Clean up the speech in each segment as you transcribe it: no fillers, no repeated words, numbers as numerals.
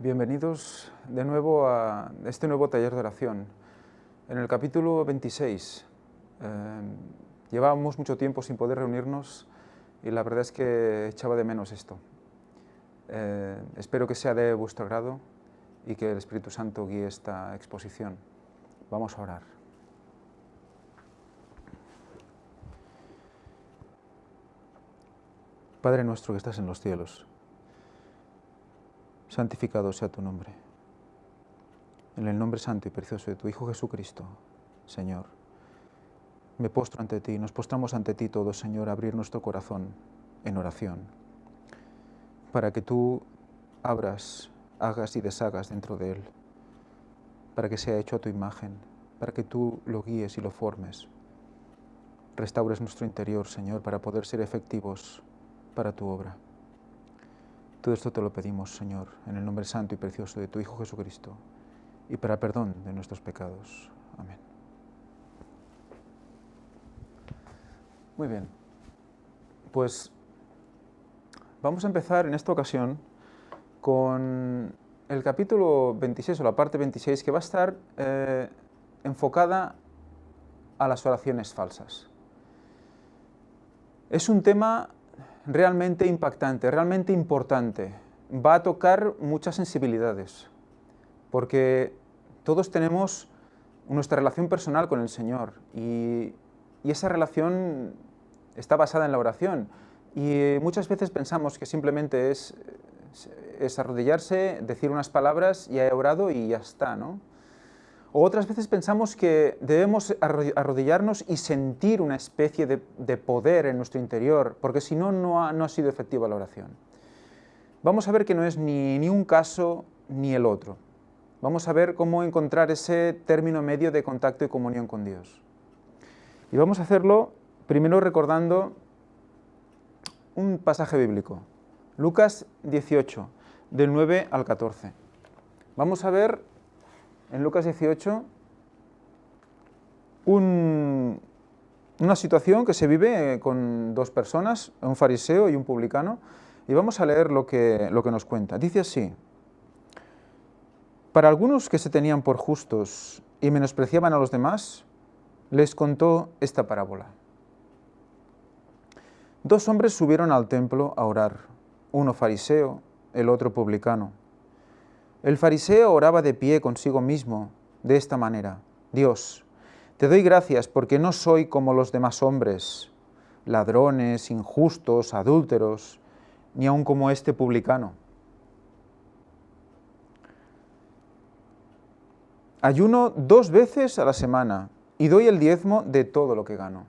Bienvenidos de nuevo a este nuevo taller de oración. En el capítulo 26 llevábamos mucho tiempo sin poder reunirnos y la verdad es que echaba de menos esto. Espero que sea de vuestro agrado y que el Espíritu Santo guíe esta exposición. Vamos a orar. Padre nuestro que estás en los cielos, santificado sea tu nombre. En el nombre santo y precioso de tu Hijo Jesucristo, Señor, me postro ante ti, nos postramos ante ti todos, Señor, a abrir nuestro corazón en oración, para que tú abras, hagas y deshagas dentro de él, para que sea hecho a tu imagen, para que tú lo guíes y lo formes. Restaures nuestro interior, Señor, para poder ser efectivos para tu obra. Todo esto te lo pedimos, Señor, en el nombre santo y precioso de tu Hijo Jesucristo, y para perdón de nuestros pecados. Amén. Muy bien, pues vamos a empezar en esta ocasión con el capítulo 26 o la parte 26 que va a estar enfocada a las oraciones falsas. Es un tema realmente impactante, realmente importante. Va a tocar muchas sensibilidades, porque todos tenemos nuestra relación personal con el Señor y esa relación está basada en la oración. Y muchas veces pensamos que simplemente es arrodillarse, decir unas palabras, ya he orado y ya está, ¿no? O otras veces pensamos que debemos arrodillarnos y sentir una especie de poder en nuestro interior, porque si no, no ha sido efectiva la oración. Vamos a ver que no es ni un caso ni el otro. Vamos a ver cómo encontrar ese término medio de contacto y comunión con Dios. Y vamos a hacerlo primero recordando un pasaje bíblico, Lucas 18, del 9 al 14. Vamos a ver en Lucas 18 una situación que se vive con dos personas, un fariseo y un publicano, y vamos a leer lo que nos cuenta. Dice así: para algunos que se tenían por justos y menospreciaban a los demás, les contó esta parábola. Dos hombres subieron al templo a orar, uno fariseo, el otro publicano. El fariseo oraba de pie consigo mismo, de esta manera: Dios, te doy gracias porque no soy como los demás hombres, ladrones, injustos, adúlteros, ni aun como este publicano. Ayuno 2 veces a la semana y doy el diezmo de todo lo que gano.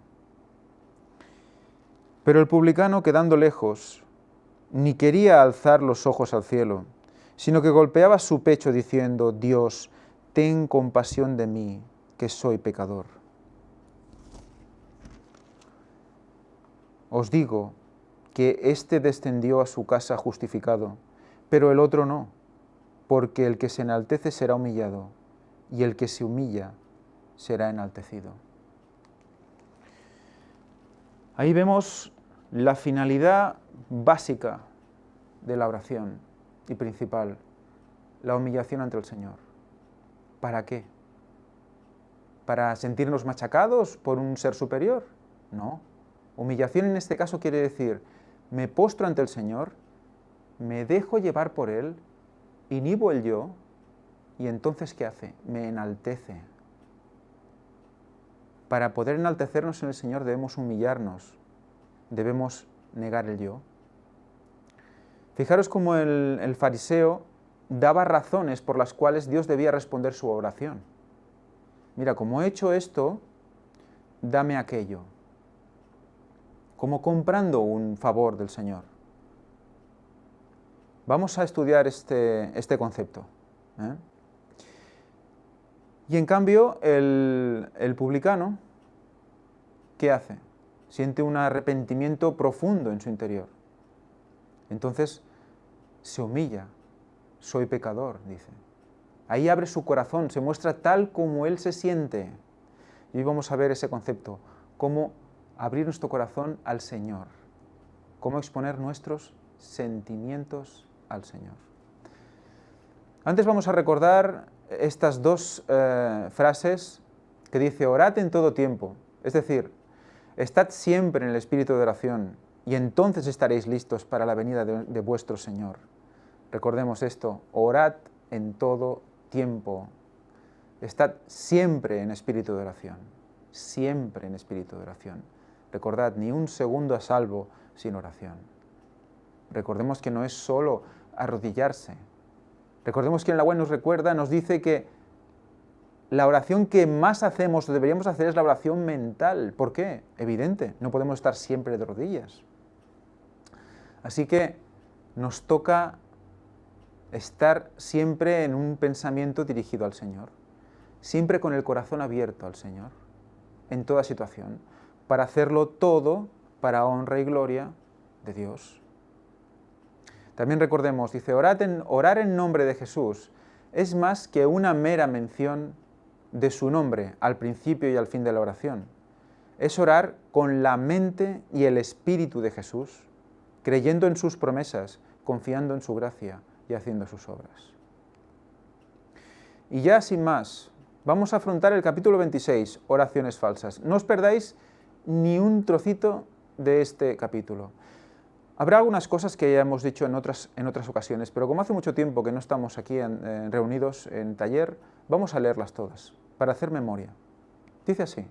Pero el publicano, quedando lejos, ni quería alzar los ojos al cielo, sino que golpeaba su pecho diciendo: Dios, ten compasión de mí, que soy pecador. Os digo que éste descendió a su casa justificado, pero el otro no, porque el que se enaltece será humillado, y el que se humilla será enaltecido. Ahí vemos la finalidad básica de la oración y principal, la humillación ante el Señor. ¿Para qué? ¿Para sentirnos machacados por un ser superior? No. Humillación en este caso quiere decir: me postro ante el Señor, me dejo llevar por Él, inhibo el yo, y entonces ¿qué hace? Me enaltece. Para poder enaltecernos en el Señor debemos humillarnos, debemos negar el yo. Fijaros cómo el fariseo daba razones por las cuales Dios debía responder su oración. Mira, como he hecho esto, dame aquello. Como comprando un favor del Señor. Vamos a estudiar este concepto. Y en cambio, el publicano, ¿qué hace? Siente un arrepentimiento profundo en su interior. Entonces, se humilla. Soy pecador, dice. Ahí abre su corazón, se muestra tal como él se siente. Y hoy vamos a ver ese concepto, cómo abrir nuestro corazón al Señor, cómo exponer nuestros sentimientos al Señor. Antes vamos a recordar estas dos frases que dice, orad en todo tiempo, es decir, estad siempre en el espíritu de oración y entonces estaréis listos para la venida de vuestro Señor. Recordemos esto, orad en todo tiempo, estad siempre en espíritu de oración, siempre en espíritu de oración. Recordad, ni un segundo a salvo sin oración. Recordemos que no es solo arrodillarse. Recordemos que en la web nos recuerda, nos dice que la oración que más hacemos o deberíamos hacer es la oración mental. ¿Por qué? Evidente, no podemos estar siempre de rodillas. Así que nos toca estar siempre en un pensamiento dirigido al Señor, siempre con el corazón abierto al Señor, en toda situación, para hacerlo todo para honra y gloria de Dios. También recordemos, dice, orar en nombre de Jesús es más que una mera mención de su nombre al principio y al fin de la oración. Es orar con la mente y el espíritu de Jesús, creyendo en sus promesas, confiando en su gracia y haciendo sus obras. Y ya sin más, vamos a afrontar el capítulo 26, oraciones falsas. No os perdáis ni un trocito de este capítulo. Habrá algunas cosas que ya hemos dicho en otras ocasiones, pero como hace mucho tiempo que no estamos aquí reunidos en taller, vamos a leerlas todas, para hacer memoria. Dice así: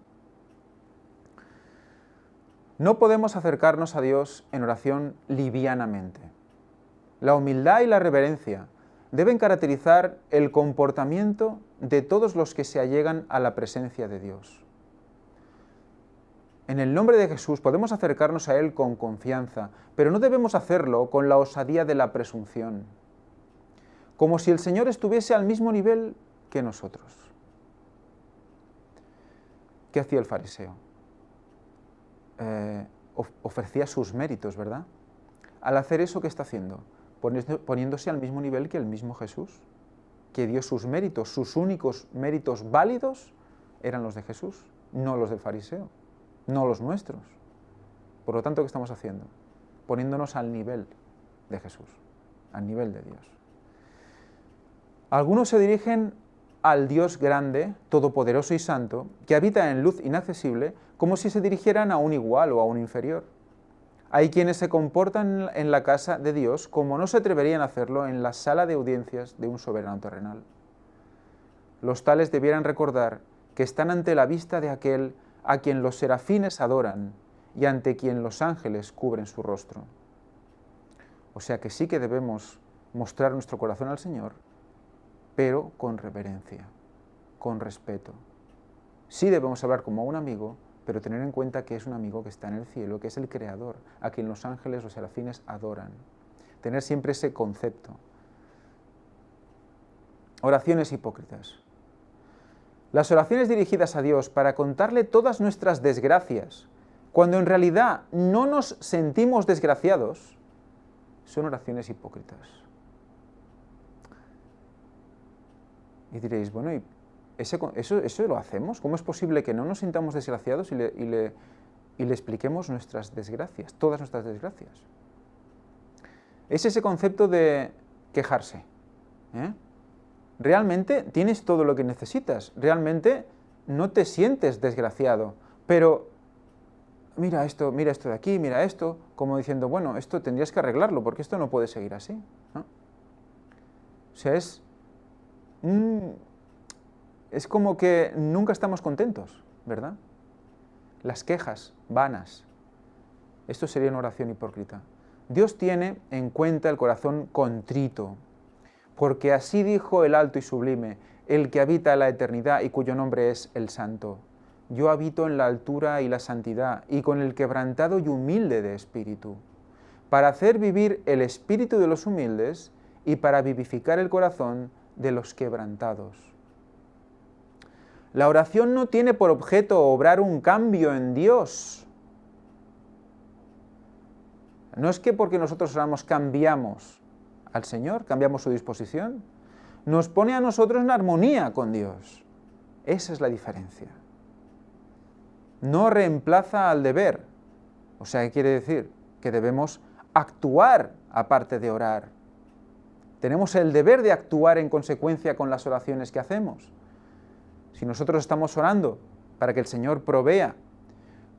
no podemos acercarnos a Dios en oración livianamente. La humildad y la reverencia deben caracterizar el comportamiento de todos los que se allegan a la presencia de Dios. En el nombre de Jesús podemos acercarnos a Él con confianza, pero no debemos hacerlo con la osadía de la presunción, como si el Señor estuviese al mismo nivel que nosotros. ¿Qué hacía el fariseo? Ofrecía sus méritos, ¿verdad? Al hacer eso, ¿qué está haciendo? Poniéndose al mismo nivel que el mismo Jesús, que dio sus méritos, sus únicos méritos válidos eran los de Jesús, no los del fariseo, no los nuestros. Por lo tanto, ¿qué estamos haciendo? Poniéndonos al nivel de Jesús, al nivel de Dios. Algunos se dirigen al Dios grande, todopoderoso y santo, que habita en luz inaccesible, como si se dirigieran a un igual o a un inferior. Hay quienes se comportan en la casa de Dios como no se atreverían a hacerlo en la sala de audiencias de un soberano terrenal. Los tales debieran recordar que están ante la vista de aquel a quien los serafines adoran y ante quien los ángeles cubren su rostro. O sea que sí que debemos mostrar nuestro corazón al Señor, pero con reverencia, con respeto. Sí debemos hablar como a un amigo, pero tener en cuenta que es un amigo que está en el cielo, que es el Creador, a quien los ángeles, los serafines adoran. Tener siempre ese concepto. Oraciones hipócritas. Las oraciones dirigidas a Dios para contarle todas nuestras desgracias, cuando en realidad no nos sentimos desgraciados, son oraciones hipócritas. Y diréis, bueno, ¿y eso lo hacemos? ¿Cómo es posible que no nos sintamos desgraciados y le expliquemos nuestras desgracias, todas nuestras desgracias? Es ese concepto de quejarse. Realmente tienes todo lo que necesitas, realmente no te sientes desgraciado, pero mira esto de aquí, mira esto, como diciendo, bueno, esto tendrías que arreglarlo, porque esto no puede seguir así, ¿no? O sea, es como que nunca estamos contentos, ¿verdad? Las quejas vanas. Esto sería una oración hipócrita. Dios tiene en cuenta el corazón contrito, porque así dijo el alto y sublime, el que habita la eternidad y cuyo nombre es el Santo. Yo habito en la altura y la santidad, y con el quebrantado y humilde de espíritu, para hacer vivir el espíritu de los humildes y para vivificar el corazón de los quebrantados. La oración no tiene por objeto obrar un cambio en Dios. No es que porque nosotros oramos cambiamos al Señor, cambiamos su disposición. Nos pone a nosotros en armonía con Dios. Esa es la diferencia. No reemplaza al deber. O sea, ¿qué quiere decir? Que debemos actuar aparte de orar. Tenemos el deber de actuar en consecuencia con las oraciones que hacemos. Si nosotros estamos orando para que el Señor provea,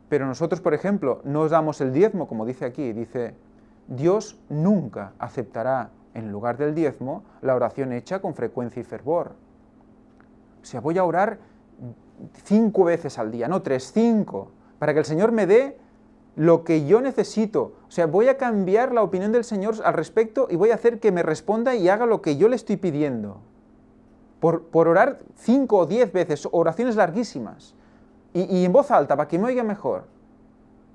pero nosotros, por ejemplo, no damos el diezmo, como dice aquí, dice, Dios nunca aceptará en lugar del diezmo la oración hecha con frecuencia y fervor. O sea, voy a orar 5 veces al día, no 3, 5, para que el Señor me dé lo que yo necesito. O sea, voy a cambiar la opinión del Señor al respecto y voy a hacer que me responda y haga lo que yo le estoy pidiendo. Por orar 5 o 10 veces, oraciones larguísimas, y en voz alta, para que me oiga mejor.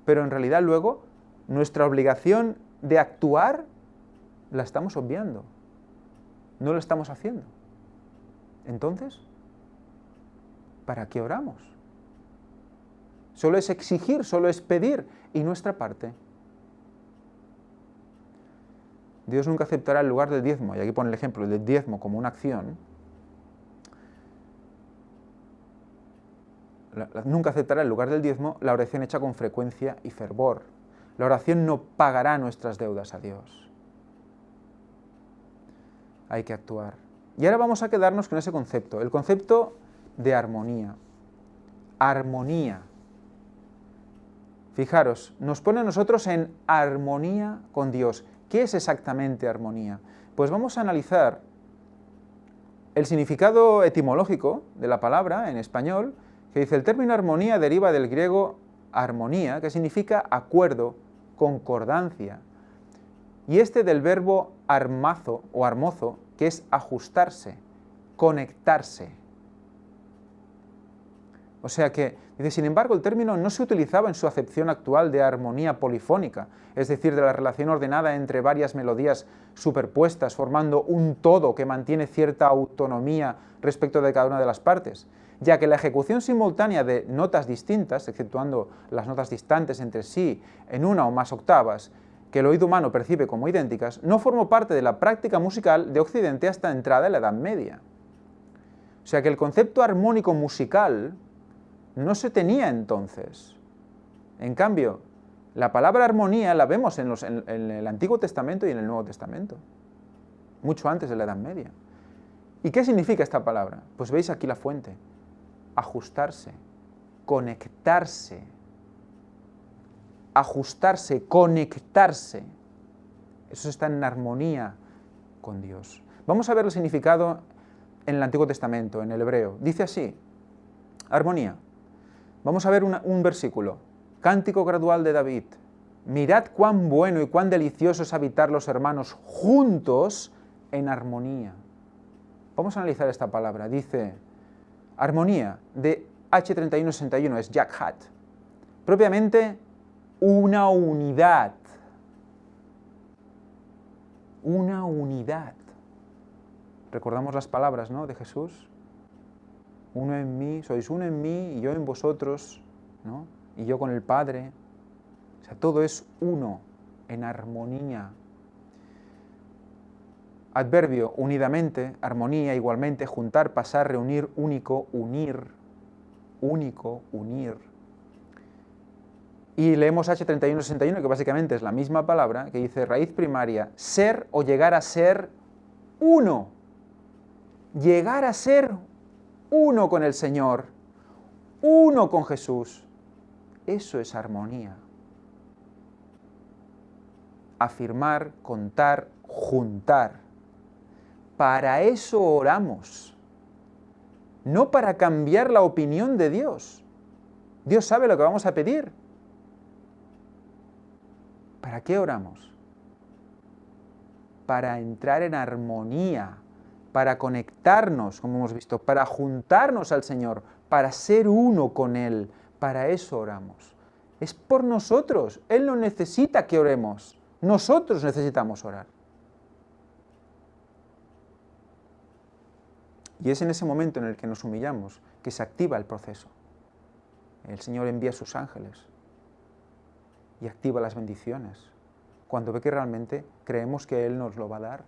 Pero en realidad luego, nuestra obligación de actuar la estamos obviando. No lo estamos haciendo. Entonces, ¿para qué oramos? Solo es exigir, solo es pedir, y nuestra parte. Dios nunca aceptará el lugar del diezmo, y aquí pone el ejemplo del diezmo como una acción. Nunca aceptará el lugar del diezmo la oración hecha con frecuencia y fervor. La oración no pagará nuestras deudas a Dios. Hay que actuar. Y ahora vamos a quedarnos con ese concepto, el concepto de armonía. Armonía. Fijaros, nos pone a nosotros en armonía con Dios. ¿Qué es exactamente armonía? Pues vamos a analizar el significado etimológico de la palabra en español, que dice, el término armonía deriva del griego armonía, que significa acuerdo, concordancia, y este del verbo armazo o armozo, que es ajustarse, conectarse. O sea que, dice, sin embargo, el término no se utilizaba en su acepción actual de armonía polifónica, es decir, de la relación ordenada entre varias melodías superpuestas, formando un todo que mantiene cierta autonomía respecto de cada una de las partes, ya que la ejecución simultánea de notas distintas, exceptuando las notas distantes entre sí en una o más octavas, que el oído humano percibe como idénticas, no formó parte de la práctica musical de Occidente hasta entrada en la Edad Media. O sea que el concepto armónico musical no se tenía entonces. En cambio, la palabra armonía la vemos en el Antiguo Testamento y en el Nuevo Testamento, mucho antes de la Edad Media. ¿Y qué significa esta palabra? Pues veis aquí la fuente. Ajustarse, conectarse, ajustarse, conectarse. Eso está en armonía con Dios. Vamos a ver el significado en el Antiguo Testamento, en el hebreo. Dice así, armonía. Vamos a ver un versículo. Cántico gradual de David. Mirad cuán bueno y cuán delicioso es habitar los hermanos juntos en armonía. Vamos a analizar esta palabra. Dice, armonía, de H3161, es Yakhat. Propiamente, una unidad. Una unidad. Recordamos las palabras, ¿no?, de Jesús. Uno en mí, sois uno en mí y yo en vosotros, ¿no?, y yo con el Padre. O sea, todo es uno, en armonía. Adverbio, unidamente, armonía, igualmente, juntar, pasar, reunir, único, unir. Único, unir. Y leemos H3161, que básicamente es la misma palabra, que dice raíz primaria, ser o llegar a ser uno. Llegar a ser uno con el Señor, uno con Jesús. Eso es armonía. Afirmar, contar, juntar. Para eso oramos. No para cambiar la opinión de Dios. Dios sabe lo que vamos a pedir. ¿Para qué oramos? Para entrar en armonía, para conectarnos, como hemos visto, para juntarnos al Señor, para ser uno con Él. Para eso oramos. Es por nosotros. Él no necesita que oremos. Nosotros necesitamos orar. Y es en ese momento en el que nos humillamos que se activa el proceso. El Señor envía sus ángeles y activa las bendiciones, cuando ve que realmente creemos que Él nos lo va a dar.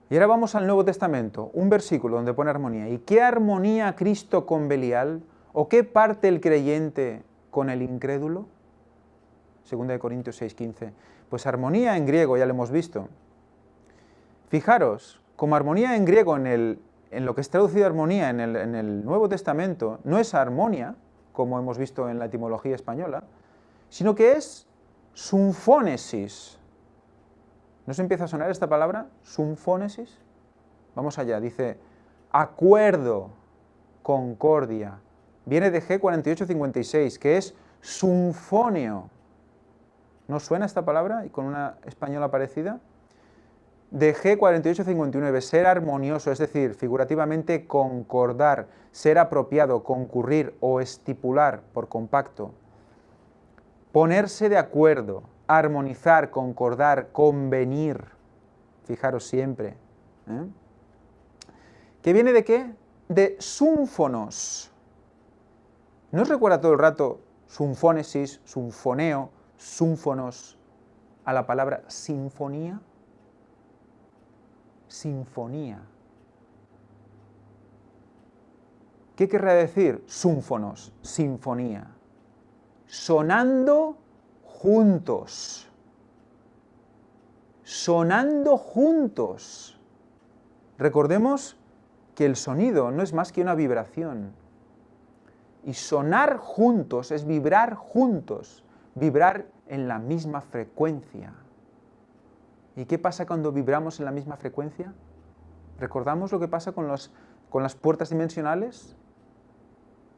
Y ahora vamos al Nuevo Testamento, un versículo donde pone armonía. ¿Y qué armonía Cristo con Belial? ¿O qué parte el creyente con el incrédulo? O 2 Corintios 6:15. Pues armonía en griego, ya lo hemos visto. Fijaros, como armonía en griego, en lo que es traducido armonía en el Nuevo Testamento, no es armonia, como hemos visto en la etimología española, sino que es symphónesis. ¿No se empieza a sonar esta palabra? Symphónesis. Vamos allá, dice acuerdo, concordia. Viene de G4856, que es symphonio. ¿No suena esta palabra? ¿Y con una española parecida? De G4859, ser armonioso, es decir, figurativamente concordar, ser apropiado, concurrir o estipular por compacto. Ponerse de acuerdo, armonizar, concordar, convenir. Fijaros siempre. ¿Que viene de qué? De súmfonos. ¿No os recuerda todo el rato symphónesis, symphoneo, súmfonos a la palabra sinfonía? Sinfonía. ¿Qué querrá decir súmfonos, sinfonía? Sonando juntos. Sonando juntos. Recordemos que el sonido no es más que una vibración. Y sonar juntos es vibrar juntos, vibrar en la misma frecuencia. ¿Y qué pasa cuando vibramos en la misma frecuencia? ¿Recordamos lo que pasa con las puertas dimensionales?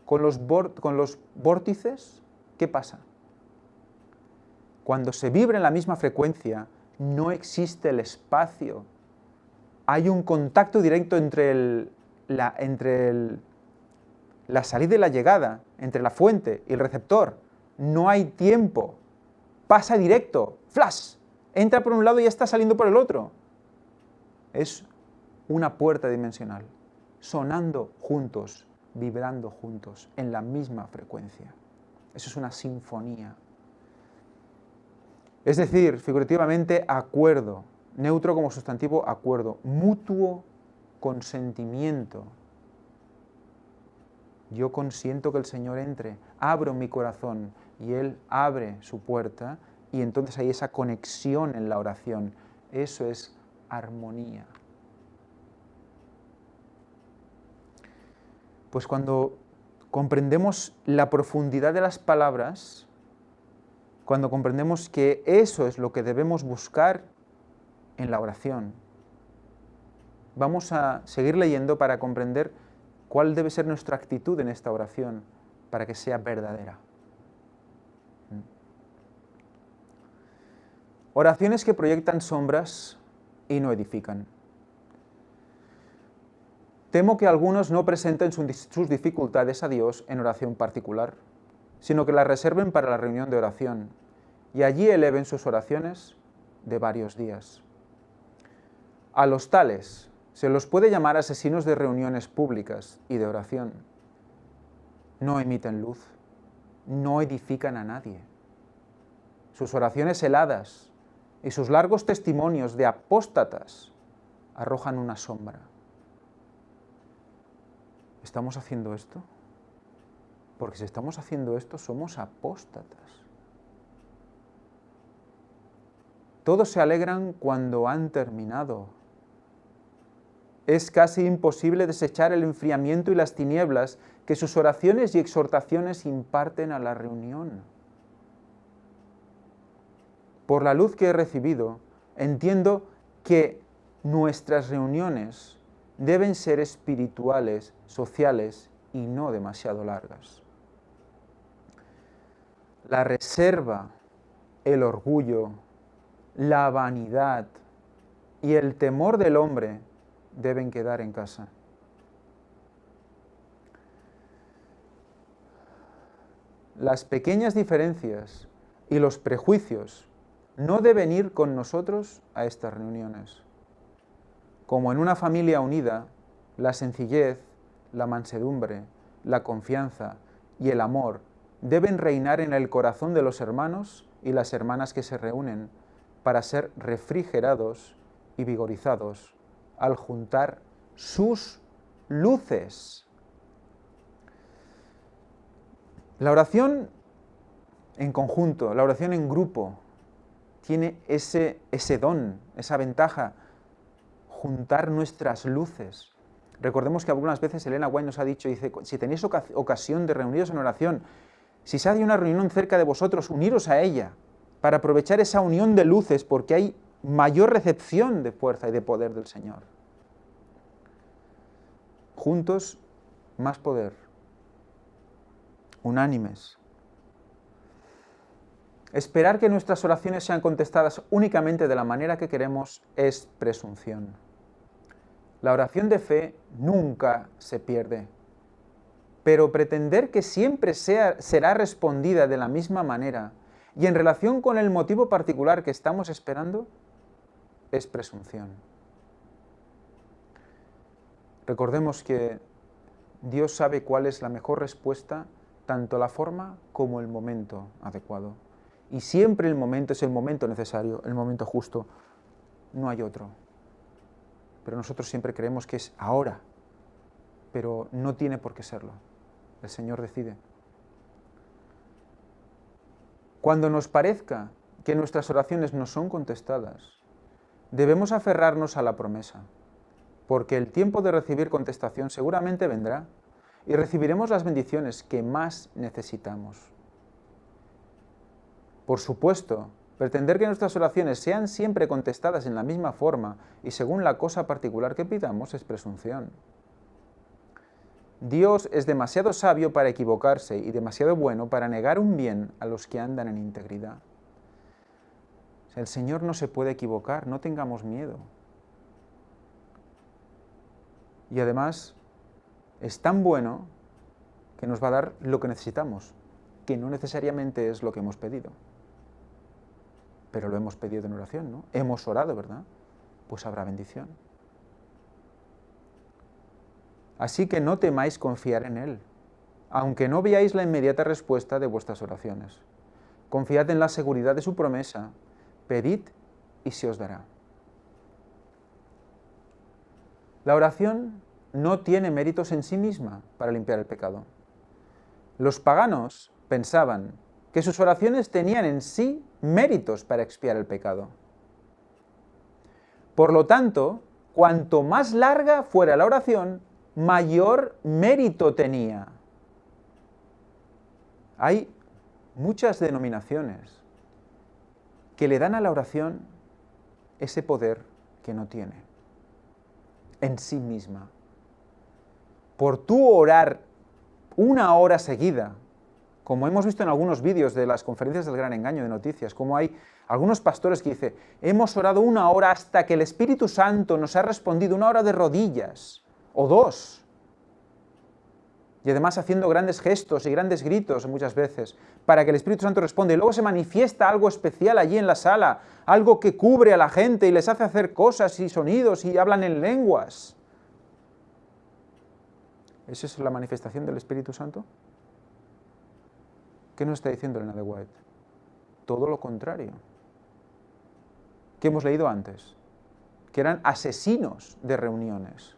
¿Con los vórtices? ¿Qué pasa? Cuando se vibra en la misma frecuencia, no existe el espacio. Hay un contacto directo entre la salida y la llegada, entre la fuente y el receptor. No hay tiempo. Pasa directo. ¡Flash! Entra por un lado y ya está saliendo por el otro. Es una puerta dimensional, sonando juntos, vibrando juntos, en la misma frecuencia. Eso es una sinfonía. Es decir, figurativamente, acuerdo, neutro como sustantivo, acuerdo, mutuo consentimiento. Yo consiento que el Señor entre, abro mi corazón y Él abre su puerta y entonces hay esa conexión en la oración. Eso es armonía. Pues cuando comprendemos la profundidad de las palabras, cuando comprendemos que eso es lo que debemos buscar en la oración, vamos a seguir leyendo para comprender cuál debe ser nuestra actitud en esta oración para que sea verdadera. Oraciones que proyectan sombras y no edifican. Temo que algunos no presenten sus dificultades a Dios en oración particular, sino que las reserven para la reunión de oración, y allí eleven sus oraciones de varios días. A los tales se los puede llamar asesinos de reuniones públicas y de oración. No emiten luz, no edifican a nadie. Sus oraciones heladas y sus largos testimonios de apóstatas arrojan una sombra. ¿Estamos haciendo esto? Porque si estamos haciendo esto, somos apóstatas. Todos se alegran cuando han terminado. Es casi imposible desechar el enfriamiento y las tinieblas que sus oraciones y exhortaciones imparten a la reunión. Por la luz que he recibido, entiendo que nuestras reuniones deben ser espirituales, sociales y no demasiado largas. La reserva, el orgullo, la vanidad y el temor del hombre deben quedar en casa. Las pequeñas diferencias y los prejuicios no deben ir con nosotros a estas reuniones. Como en una familia unida, la sencillez, la mansedumbre, la confianza y el amor deben reinar en el corazón de los hermanos y las hermanas que se reúnen para ser refrigerados y vigorizados al juntar sus luces. La oración en conjunto, la oración en grupo, tiene ese don, esa ventaja, juntar nuestras luces. Recordemos que algunas veces Elena White nos ha dicho, dice, si tenéis ocasión de reuniros en oración, si se hace una reunión cerca de vosotros, uniros a ella, para aprovechar esa unión de luces, porque hay mayor recepción de fuerza y de poder del Señor. Juntos, más poder. Unánimes. Esperar que nuestras oraciones sean contestadas únicamente de la manera que queremos es presunción. La oración de fe nunca se pierde, pero pretender que siempre será respondida de la misma manera y en relación con el motivo particular que estamos esperando, es presunción. Recordemos que Dios sabe cuál es la mejor respuesta, tanto la forma como el momento adecuado. Y siempre el momento es el momento necesario, el momento justo. No hay otro. Pero nosotros siempre creemos que es ahora, pero no tiene por qué serlo. El Señor decide. Cuando nos parezca que nuestras oraciones no son contestadas, debemos aferrarnos a la promesa, porque el tiempo de recibir contestación seguramente vendrá y recibiremos las bendiciones que más necesitamos. Por supuesto, pretender que nuestras oraciones sean siempre contestadas en la misma forma y según la cosa particular que pidamos es presunción. Dios es demasiado sabio para equivocarse y demasiado bueno para negar un bien a los que andan en integridad. El Señor no se puede equivocar, no tengamos miedo. Y además, es tan bueno que nos va a dar lo que necesitamos, que no necesariamente es lo que hemos pedido. Pero lo hemos pedido en oración, ¿no? Hemos orado, ¿verdad? Pues habrá bendición. Así que no temáis confiar en Él, aunque no veáis la inmediata respuesta de vuestras oraciones. Confiad en la seguridad de su promesa, pedid y se os dará. La oración no tiene méritos en sí misma para limpiar el pecado. Los paganos pensaban que sus oraciones tenían en sí méritos para expiar el pecado. Por lo tanto, cuanto más larga fuera la oración, mayor mérito tenía. Hay muchas denominaciones que le dan a la oración ese poder que no tiene en sí misma. Por tú orar 1 hora seguida, como hemos visto en algunos vídeos de las conferencias del Gran Engaño de Noticias, como hay algunos pastores que dicen, hemos orado 1 hora hasta que el Espíritu Santo nos ha respondido, 1 hora de rodillas, o 2. Y además haciendo grandes gestos y grandes gritos muchas veces, para que el Espíritu Santo responda. Y luego se manifiesta algo especial allí en la sala, algo que cubre a la gente y les hace hacer cosas y sonidos y hablan en lenguas. ¿Esa es la manifestación del Espíritu Santo? ¿Qué nos está diciendo Elena White? Todo lo contrario. ¿Qué hemos leído antes? Que eran asesinos de reuniones.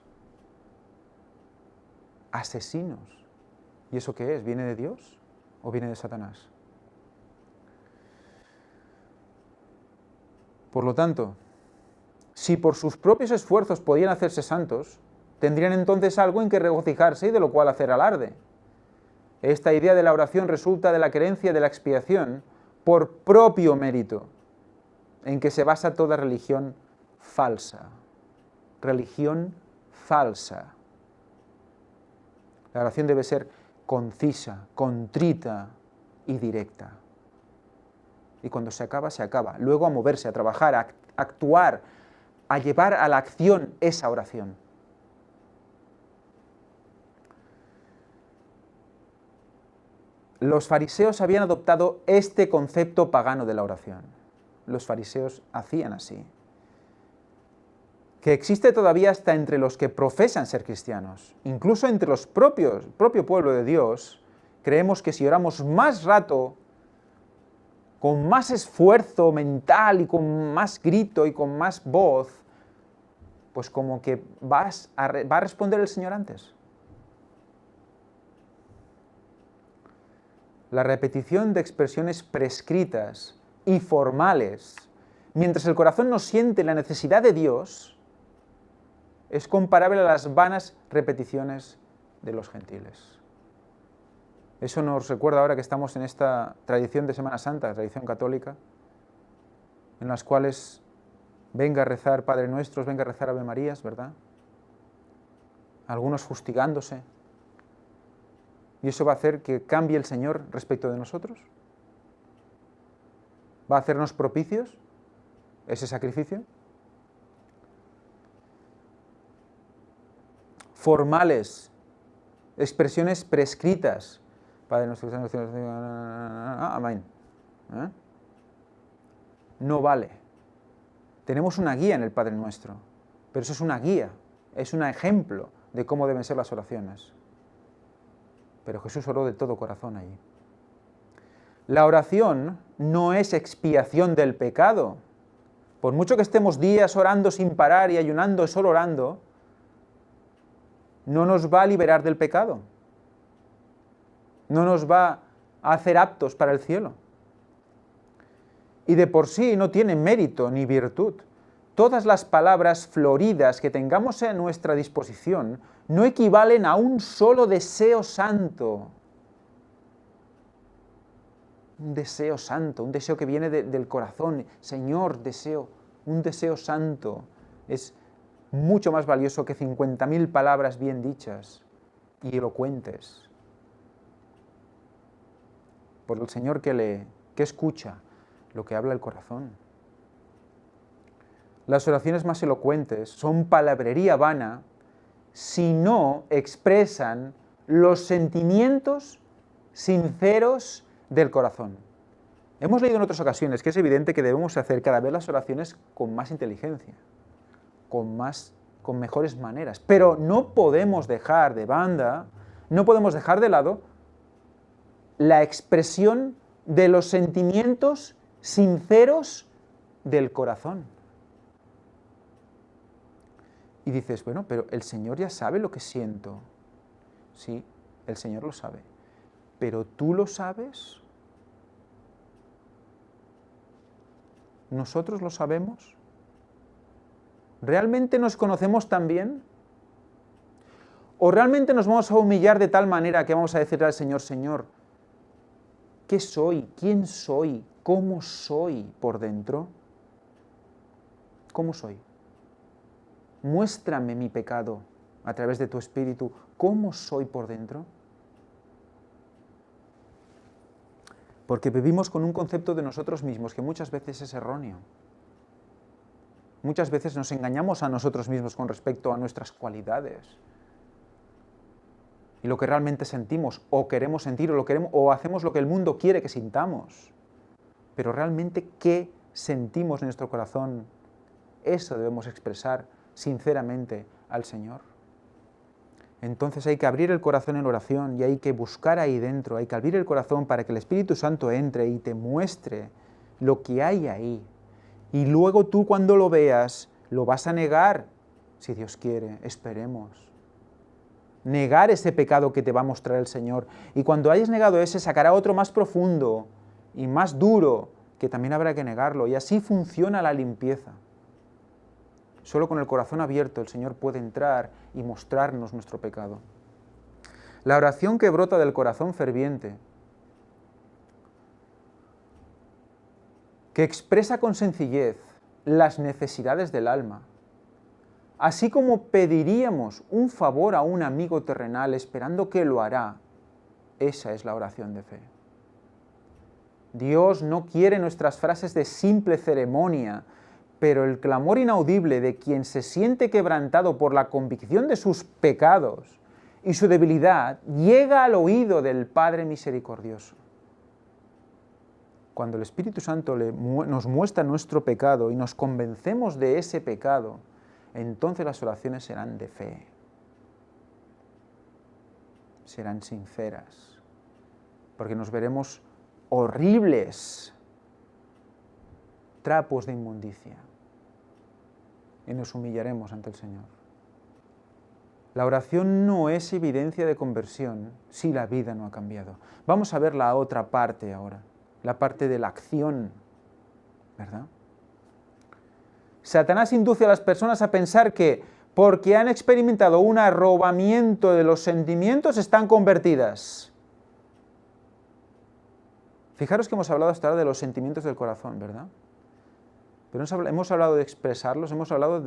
Asesinos. ¿Y eso qué es? ¿Viene de Dios o viene de Satanás? Por lo tanto, si por sus propios esfuerzos podían hacerse santos, tendrían entonces algo en que regocijarse y de lo cual hacer alarde. Esta idea de la oración resulta de la creencia de la expiación por propio mérito, en que se basa toda religión falsa. Religión falsa. La oración debe ser concisa, contrita y directa. Y cuando se acaba, se acaba. Luego a moverse, a trabajar, a actuar, a llevar a la acción esa oración. Los fariseos habían adoptado este concepto pagano de la oración. Los fariseos hacían así. Que existe todavía hasta entre los que profesan ser cristianos. Incluso entre los propio pueblo de Dios, creemos que si oramos más rato, con más esfuerzo mental y con más grito y con más voz, pues como que va a responder el Señor antes. la repetición de expresiones prescritas y formales, mientras el corazón no siente la necesidad de Dios, es comparable a las vanas repeticiones de los gentiles. Eso nos recuerda ahora que estamos en esta tradición de Semana Santa, tradición católica, en las cuales venga a rezar Padre Nuestros, venga a rezar Ave Marías, ¿verdad? Algunos fustigándose. ¿Y eso va a hacer que cambie el Señor respecto de nosotros? ¿Va a hacernos propicios ese sacrificio? Formales, expresiones prescritas. Padre Nuestro, amén. No vale. Tenemos una guía en el Padre Nuestro, pero eso es una guía, es un ejemplo de cómo deben ser las oraciones. Pero Jesús oró de todo corazón allí. La oración no es expiación del pecado. Por mucho que estemos días orando sin parar y ayunando y solo orando, no nos va a liberar del pecado. No nos va a hacer aptos para el cielo. Y de por sí no tiene mérito ni virtud. Todas las palabras floridas que tengamos a nuestra disposición no equivalen a un solo deseo santo. Un deseo santo, un deseo que viene del corazón. Señor, deseo, un deseo santo. Es mucho más valioso que 50.000 palabras bien dichas y elocuentes. Por el Señor que escucha lo que habla el corazón. Las oraciones más elocuentes son palabrería vana si no expresan los sentimientos sinceros del corazón. Hemos leído en otras ocasiones que es evidente que debemos hacer cada vez las oraciones con más inteligencia, con mejores maneras, pero no podemos dejar de banda, no podemos dejar de lado la expresión de los sentimientos sinceros del corazón. Y dices, bueno, pero el Señor ya sabe lo que siento. Sí, el Señor lo sabe. ¿Pero tú lo sabes? ¿Nosotros lo sabemos? ¿Realmente nos conocemos tan bien? ¿O realmente nos vamos a humillar de tal manera que vamos a decirle al Señor, Señor, ¿qué soy? ¿Quién soy? ¿Cómo soy por dentro? ¿Cómo soy? Muéstrame mi pecado a través de tu Espíritu. ¿Cómo soy por dentro? Porque vivimos con un concepto de nosotros mismos que muchas veces es erróneo. Muchas veces nos engañamos a nosotros mismos con respecto a nuestras cualidades. Y lo que realmente sentimos, o queremos sentir, o hacemos lo que el mundo quiere que sintamos. Pero realmente, ¿qué sentimos en nuestro corazón? Eso debemos expresar sinceramente al Señor. Entonces hay que abrir el corazón en oración y hay que buscar ahí dentro, hay que abrir el corazón para que el Espíritu Santo entre y te muestre lo que hay ahí. Y luego tú cuando lo veas, lo vas a negar, si Dios quiere, esperemos. Negar ese pecado que te va a mostrar el Señor. Y cuando hayas negado ese, sacará otro más profundo y más duro, que también habrá que negarlo. Y así funciona la limpieza. Solo con el corazón abierto el Señor puede entrar y mostrarnos nuestro pecado. La oración que brota del corazón ferviente, que expresa con sencillez las necesidades del alma, así como pediríamos un favor a un amigo terrenal esperando que lo hará, esa es la oración de fe. Dios no quiere nuestras frases de simple ceremonia, pero el clamor inaudible de quien se siente quebrantado por la convicción de sus pecados y su debilidad llega al oído del Padre misericordioso. Cuando el Espíritu Santo nos muestra nuestro pecado y nos convencemos de ese pecado, entonces las oraciones serán de fe, serán sinceras, porque nos veremos horribles, trapos de inmundicia, y nos humillaremos ante el Señor. La oración no es evidencia de conversión si la vida no ha cambiado. Vamos a ver la otra parte ahora, la parte de la acción, ¿verdad? Satanás induce a las personas a pensar que porque han experimentado un arrobamiento de los sentimientos están convertidas. Fijaros que hemos hablado hasta ahora de los sentimientos del corazón, ¿verdad? Pero hemos hablado de expresarlos, no hemos hablado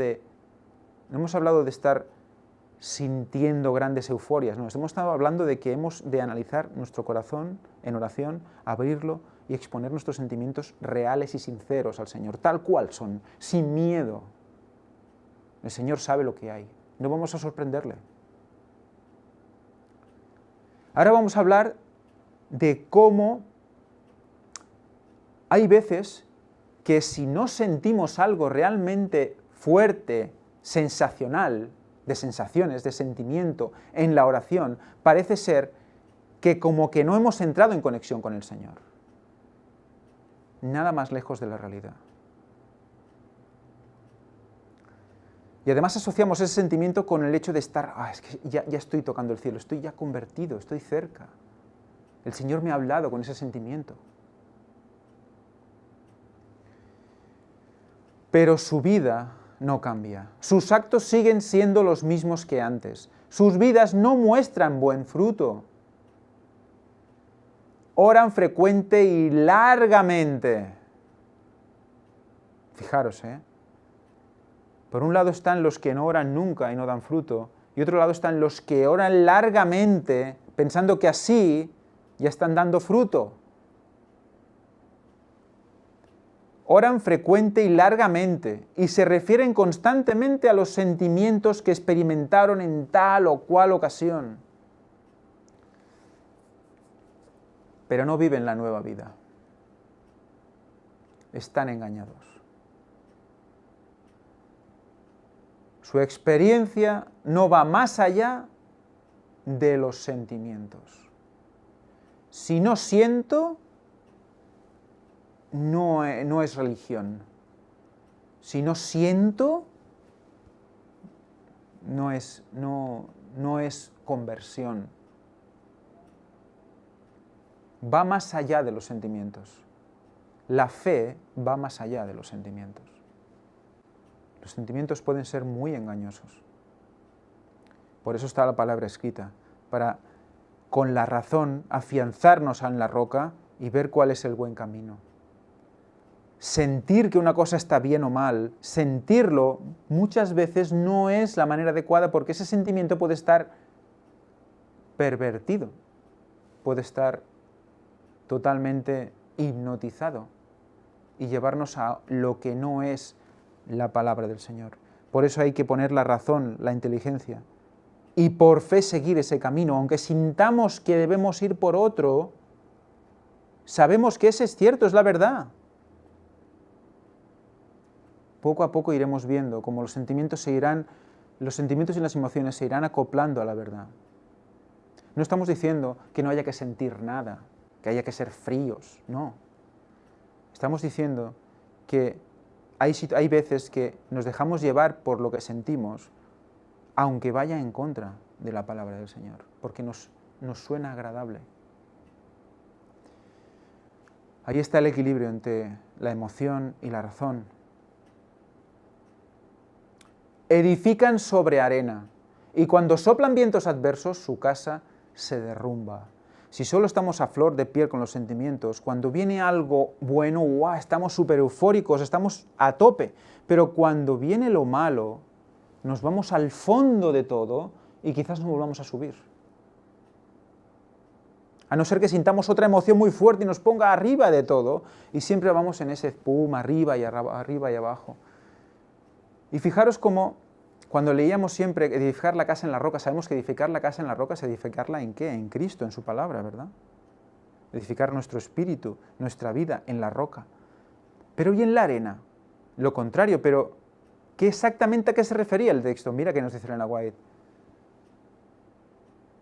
de estar sintiendo grandes euforias, no, hemos estado hablando de que hemos de analizar nuestro corazón en oración, abrirlo y exponer nuestros sentimientos reales y sinceros al Señor, tal cual son, sin miedo. El Señor sabe lo que hay, no vamos a sorprenderle. Ahora vamos a hablar de cómo hay veces que si no sentimos algo realmente fuerte, sensacional, de sensaciones, de sentimiento en la oración, parece ser que como que no hemos entrado en conexión con el Señor. Nada más lejos de la realidad. Y además asociamos ese sentimiento con el hecho de estar, es que ya estoy tocando el cielo, estoy ya convertido, estoy cerca. El Señor me ha hablado con ese sentimiento. Pero su vida no cambia. Sus actos siguen siendo los mismos que antes. Sus vidas no muestran buen fruto. Oran frecuente y largamente. Fijaros, Por un lado están los que no oran nunca y no dan fruto, y otro lado están los que oran largamente, pensando que así ya están dando fruto. Oran frecuente y largamente, y se refieren constantemente a los sentimientos que experimentaron en tal o cual ocasión. Pero no viven la nueva vida. Están engañados. Su experiencia no va más allá de los sentimientos. Si no siento, no es religión. Si no siento, no es conversión. Va más allá de los sentimientos. La fe va más allá de los sentimientos. Los sentimientos pueden ser muy engañosos. Por eso está la palabra escrita, para con la razón afianzarnos en la roca y ver cuál es el buen camino. Sentir que una cosa está bien o mal, sentirlo muchas veces no es la manera adecuada porque ese sentimiento puede estar pervertido, puede estar totalmente hipnotizado y llevarnos a lo que no es la palabra del Señor. Por eso hay que poner la razón, la inteligencia y por fe seguir ese camino, aunque sintamos que debemos ir por otro, sabemos que ese es cierto, es la verdad. Poco a poco iremos viendo cómo los sentimientos y las emociones se irán acoplando a la verdad. No estamos diciendo que no haya que sentir nada, que haya que ser fríos, no. Estamos diciendo que hay veces que nos dejamos llevar por lo que sentimos, aunque vaya en contra de la palabra del Señor, porque nos suena agradable. Ahí está el equilibrio entre la emoción y la razón. Edifican sobre arena, y cuando soplan vientos adversos, su casa se derrumba. Si solo estamos a flor de piel con los sentimientos, cuando viene algo bueno, ¡guau!, estamos súper eufóricos, estamos a tope. Pero cuando viene lo malo, nos vamos al fondo de todo y quizás no volvamos a subir. A no ser que sintamos otra emoción muy fuerte y nos ponga arriba de todo, y siempre vamos en ese pum, arriba y abajo. Y fijaros cómo, cuando leíamos siempre edificar la casa en la roca, sabemos que edificar la casa en la roca es edificarla ¿en qué? En Cristo, en su palabra, ¿verdad? Edificar nuestro espíritu, nuestra vida en la roca. Pero ¿y en la arena? Lo contrario, pero exactamente a qué se refería el texto? Mira que nos dice Elena White.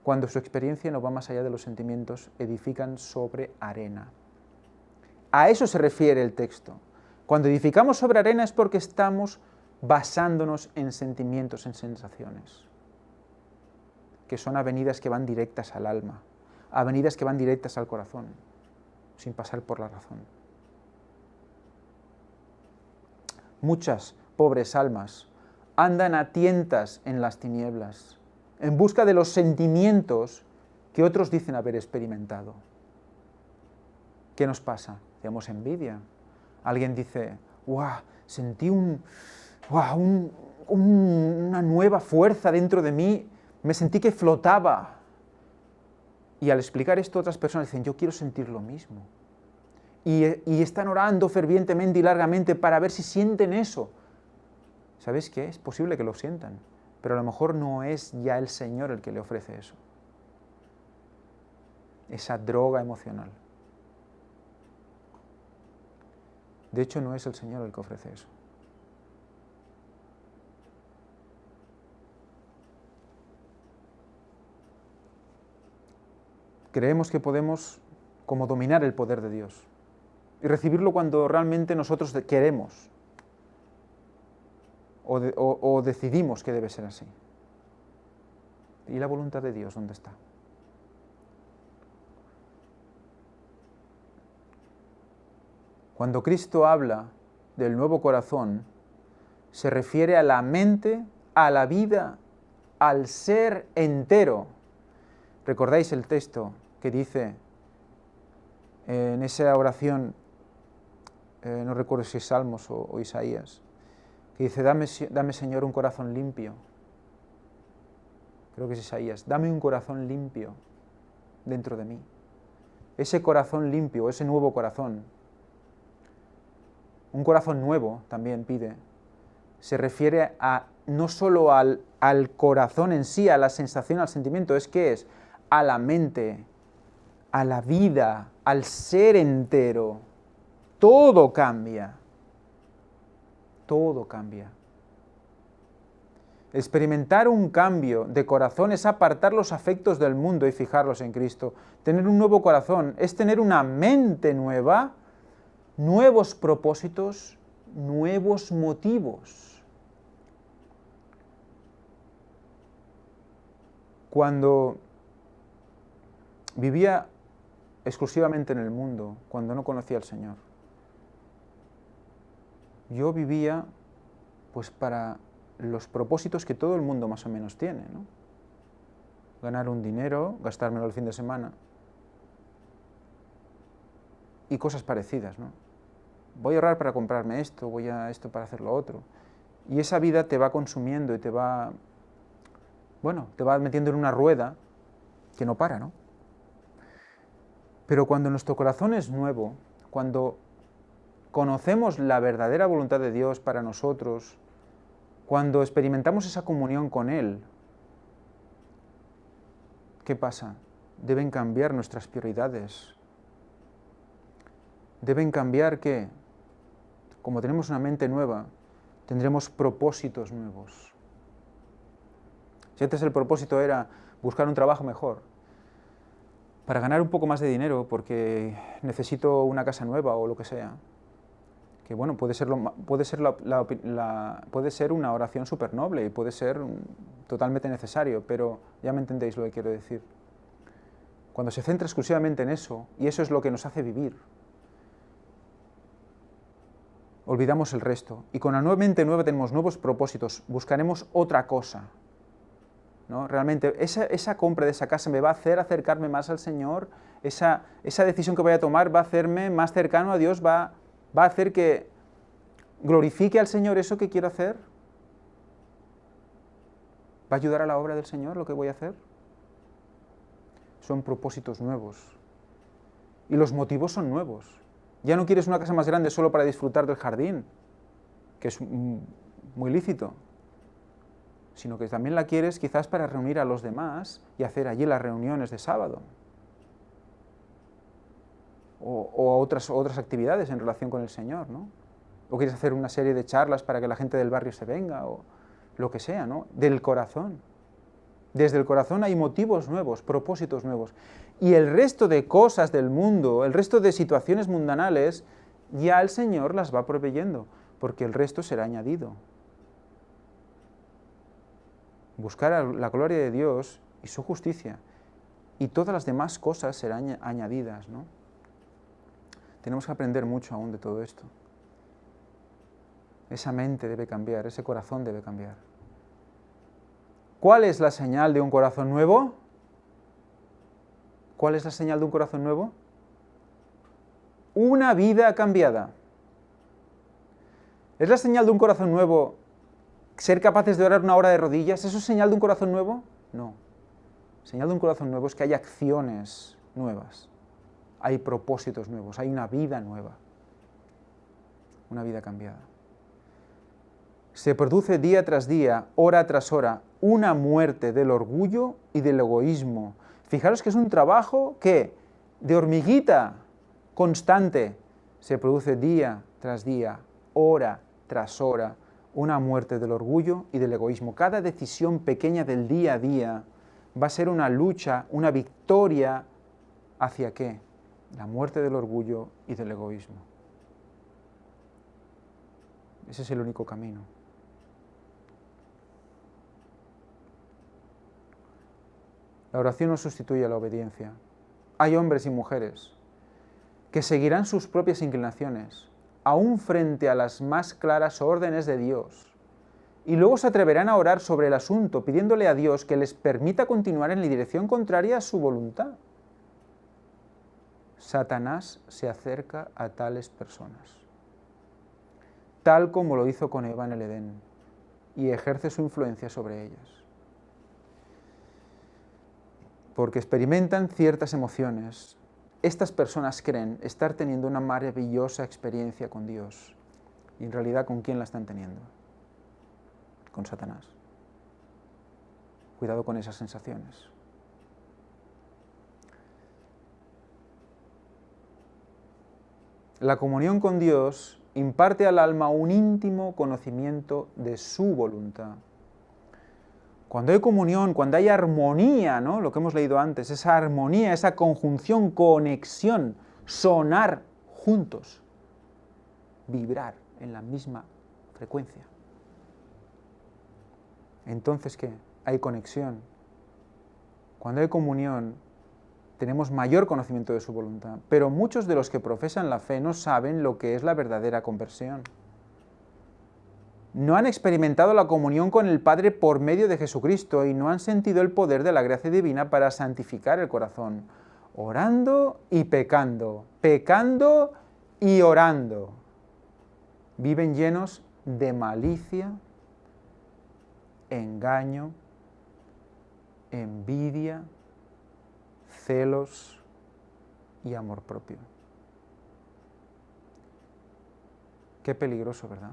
Cuando su experiencia no va más allá de los sentimientos, edifican sobre arena. A eso se refiere el texto. Cuando edificamos sobre arena es porque estamos basándonos en sentimientos, en sensaciones. que son avenidas que van directas al alma, avenidas que van directas al corazón, sin pasar por la razón. Muchas pobres almas andan a tientas en las tinieblas, en busca de los sentimientos que otros dicen haber experimentado. ¿Qué nos pasa? Tenemos envidia. Alguien dice, ¡guau! Sentí una nueva fuerza dentro de mí, me sentí que flotaba. Y al explicar esto, otras personas dicen, yo quiero sentir lo mismo. Y están orando fervientemente y largamente para ver si sienten eso. ¿Sabéis qué? Es posible que lo sientan, pero a lo mejor no es ya el Señor el que le ofrece eso. Esa droga emocional. De hecho, no es el Señor el que ofrece eso. Creemos que podemos como dominar el poder de Dios y recibirlo cuando realmente nosotros queremos o decidimos que debe ser así. ¿Y la voluntad de Dios dónde está? Cuando Cristo habla del nuevo corazón, se refiere a la mente, a la vida, al ser entero. ¿Recordáis el texto que dice en esa oración, no recuerdo si es Salmos o Isaías, que dice, dame Señor un corazón limpio? Creo que es Isaías. Dame un corazón limpio dentro de mí. Ese corazón limpio, ese nuevo corazón, un corazón nuevo también pide, se refiere a no solo al corazón en sí, a la sensación, al sentimiento, es que es a la mente, a la vida, al ser entero. Todo cambia. Todo cambia. Experimentar un cambio de corazón es apartar los afectos del mundo y fijarlos en Cristo. Tener un nuevo corazón es tener una mente nueva, nuevos propósitos, nuevos motivos. Cuando vivía exclusivamente en el mundo, cuando no conocía al Señor, yo vivía pues para los propósitos que todo el mundo más o menos tiene, ¿no? Ganar un dinero, gastármelo el fin de semana y cosas parecidas, ¿no? Voy a ahorrar para comprarme esto, voy a esto para hacer lo otro. Y esa vida te va consumiendo y te va metiendo en una rueda que no para, ¿no? Pero cuando nuestro corazón es nuevo, cuando conocemos la verdadera voluntad de Dios para nosotros, cuando experimentamos esa comunión con Él, ¿qué pasa? Deben cambiar nuestras prioridades. Deben cambiar que, como tenemos una mente nueva, tendremos propósitos nuevos. Si antes el propósito era buscar un trabajo mejor, para ganar un poco más de dinero porque necesito una casa nueva o lo que sea, que bueno, puede ser una oración súper noble y puede ser totalmente necesario, pero ya me entendéis lo que quiero decir. Cuando se centra exclusivamente en eso, y eso es lo que nos hace vivir, olvidamos el resto. Y con la mente nueva tenemos nuevos propósitos, buscaremos otra cosa, ¿no? Realmente, esa compra de esa casa me va a hacer acercarme más al Señor, esa decisión que voy a tomar va a hacerme más cercano a Dios, va a hacer que glorifique al Señor eso que quiero hacer. ¿Va a ayudar a la obra del Señor lo que voy a hacer? Son propósitos nuevos. Y los motivos son nuevos. Ya no quieres una casa más grande solo para disfrutar del jardín, que es muy lícito, sino que también la quieres quizás para reunir a los demás y hacer allí las reuniones de sábado. O otras actividades en relación con el Señor, ¿no? O quieres hacer una serie de charlas para que la gente del barrio se venga, o lo que sea, ¿no? Del corazón. Desde el corazón hay motivos nuevos, propósitos nuevos. Y el resto de cosas del mundo, el resto de situaciones mundanales, ya el Señor las va proveyendo, porque el resto será añadido. Buscar la gloria de Dios y su justicia, y todas las demás cosas serán añadidas, ¿no? Tenemos que aprender mucho aún de todo esto. Esa mente debe cambiar, ese corazón debe cambiar. ¿Cuál es la señal de un corazón nuevo? ¿Cuál es la señal de un corazón nuevo? Una vida cambiada. ¿Es la señal de un corazón nuevo ser capaces de orar una hora de rodillas? ¿Eso es señal de un corazón nuevo? No. Señal de un corazón nuevo es que hay acciones nuevas, hay propósitos nuevos, hay una vida nueva, una vida cambiada. Se produce día tras día, hora tras hora, una muerte del orgullo y del egoísmo. Fijaros que es un trabajo que, de hormiguita, constante, se produce día tras día, hora tras hora, una muerte del orgullo y del egoísmo. Cada decisión pequeña del día a día va a ser una lucha, una victoria, ¿hacia qué? La muerte del orgullo y del egoísmo. Ese es el único camino. La oración no sustituye a la obediencia. Hay hombres y mujeres que seguirán sus propias inclinaciones, aún frente a las más claras órdenes de Dios, y luego se atreverán a orar sobre el asunto, pidiéndole a Dios que les permita continuar en la dirección contraria a su voluntad. Satanás se acerca a tales personas, tal como lo hizo con Eva en el Edén, y ejerce su influencia sobre ellas. Porque experimentan ciertas emociones. Estas personas creen estar teniendo una maravillosa experiencia con Dios, y en realidad, ¿con quién la están teniendo? Con Satanás. Cuidado con esas sensaciones. La comunión con Dios imparte al alma un íntimo conocimiento de su voluntad. Cuando hay comunión, cuando hay armonía, ¿no? Lo que hemos leído antes, esa armonía, esa conjunción, conexión, sonar juntos, vibrar en la misma frecuencia. Entonces, ¿qué? Hay conexión. Cuando hay comunión, tenemos mayor conocimiento de su voluntad. Pero muchos de los que profesan la fe no saben lo que es la verdadera conversión. No han experimentado la comunión con el Padre por medio de Jesucristo y no han sentido el poder de la gracia divina para santificar el corazón, orando y pecando y orando. Viven llenos de malicia, engaño, envidia, celos y amor propio. Qué peligroso, ¿verdad?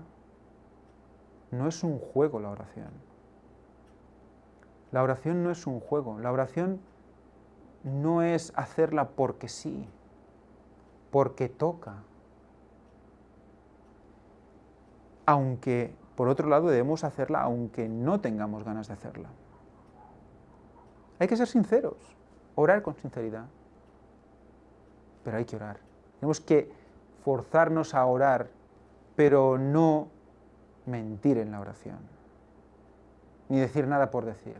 No es un juego la oración. La oración no es un juego. La oración no es hacerla porque sí, porque toca. Aunque, por otro lado, debemos hacerla aunque no tengamos ganas de hacerla. Hay que ser sinceros, orar con sinceridad. Pero hay que orar. Tenemos que forzarnos a orar, pero no mentir en la oración, ni decir nada por decir.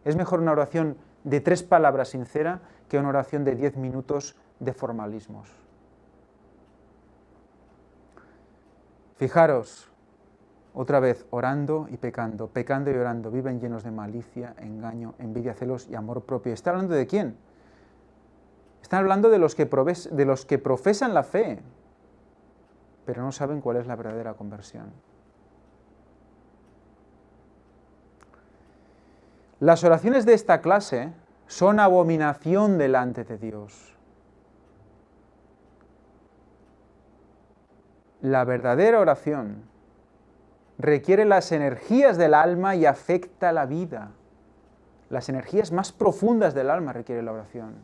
Es mejor una oración de 3 palabras sincera que una oración de 10 minutos de formalismos. Fijaros, otra vez, orando y pecando y orando, viven llenos de malicia, engaño, envidia, celos y amor propio. ¿Está hablando de quién? Están hablando de los que profesan la fe, pero no saben cuál es la verdadera conversión. Las oraciones de esta clase son abominación delante de Dios. La verdadera oración requiere las energías del alma y afecta la vida. Las energías más profundas del alma requiere la oración.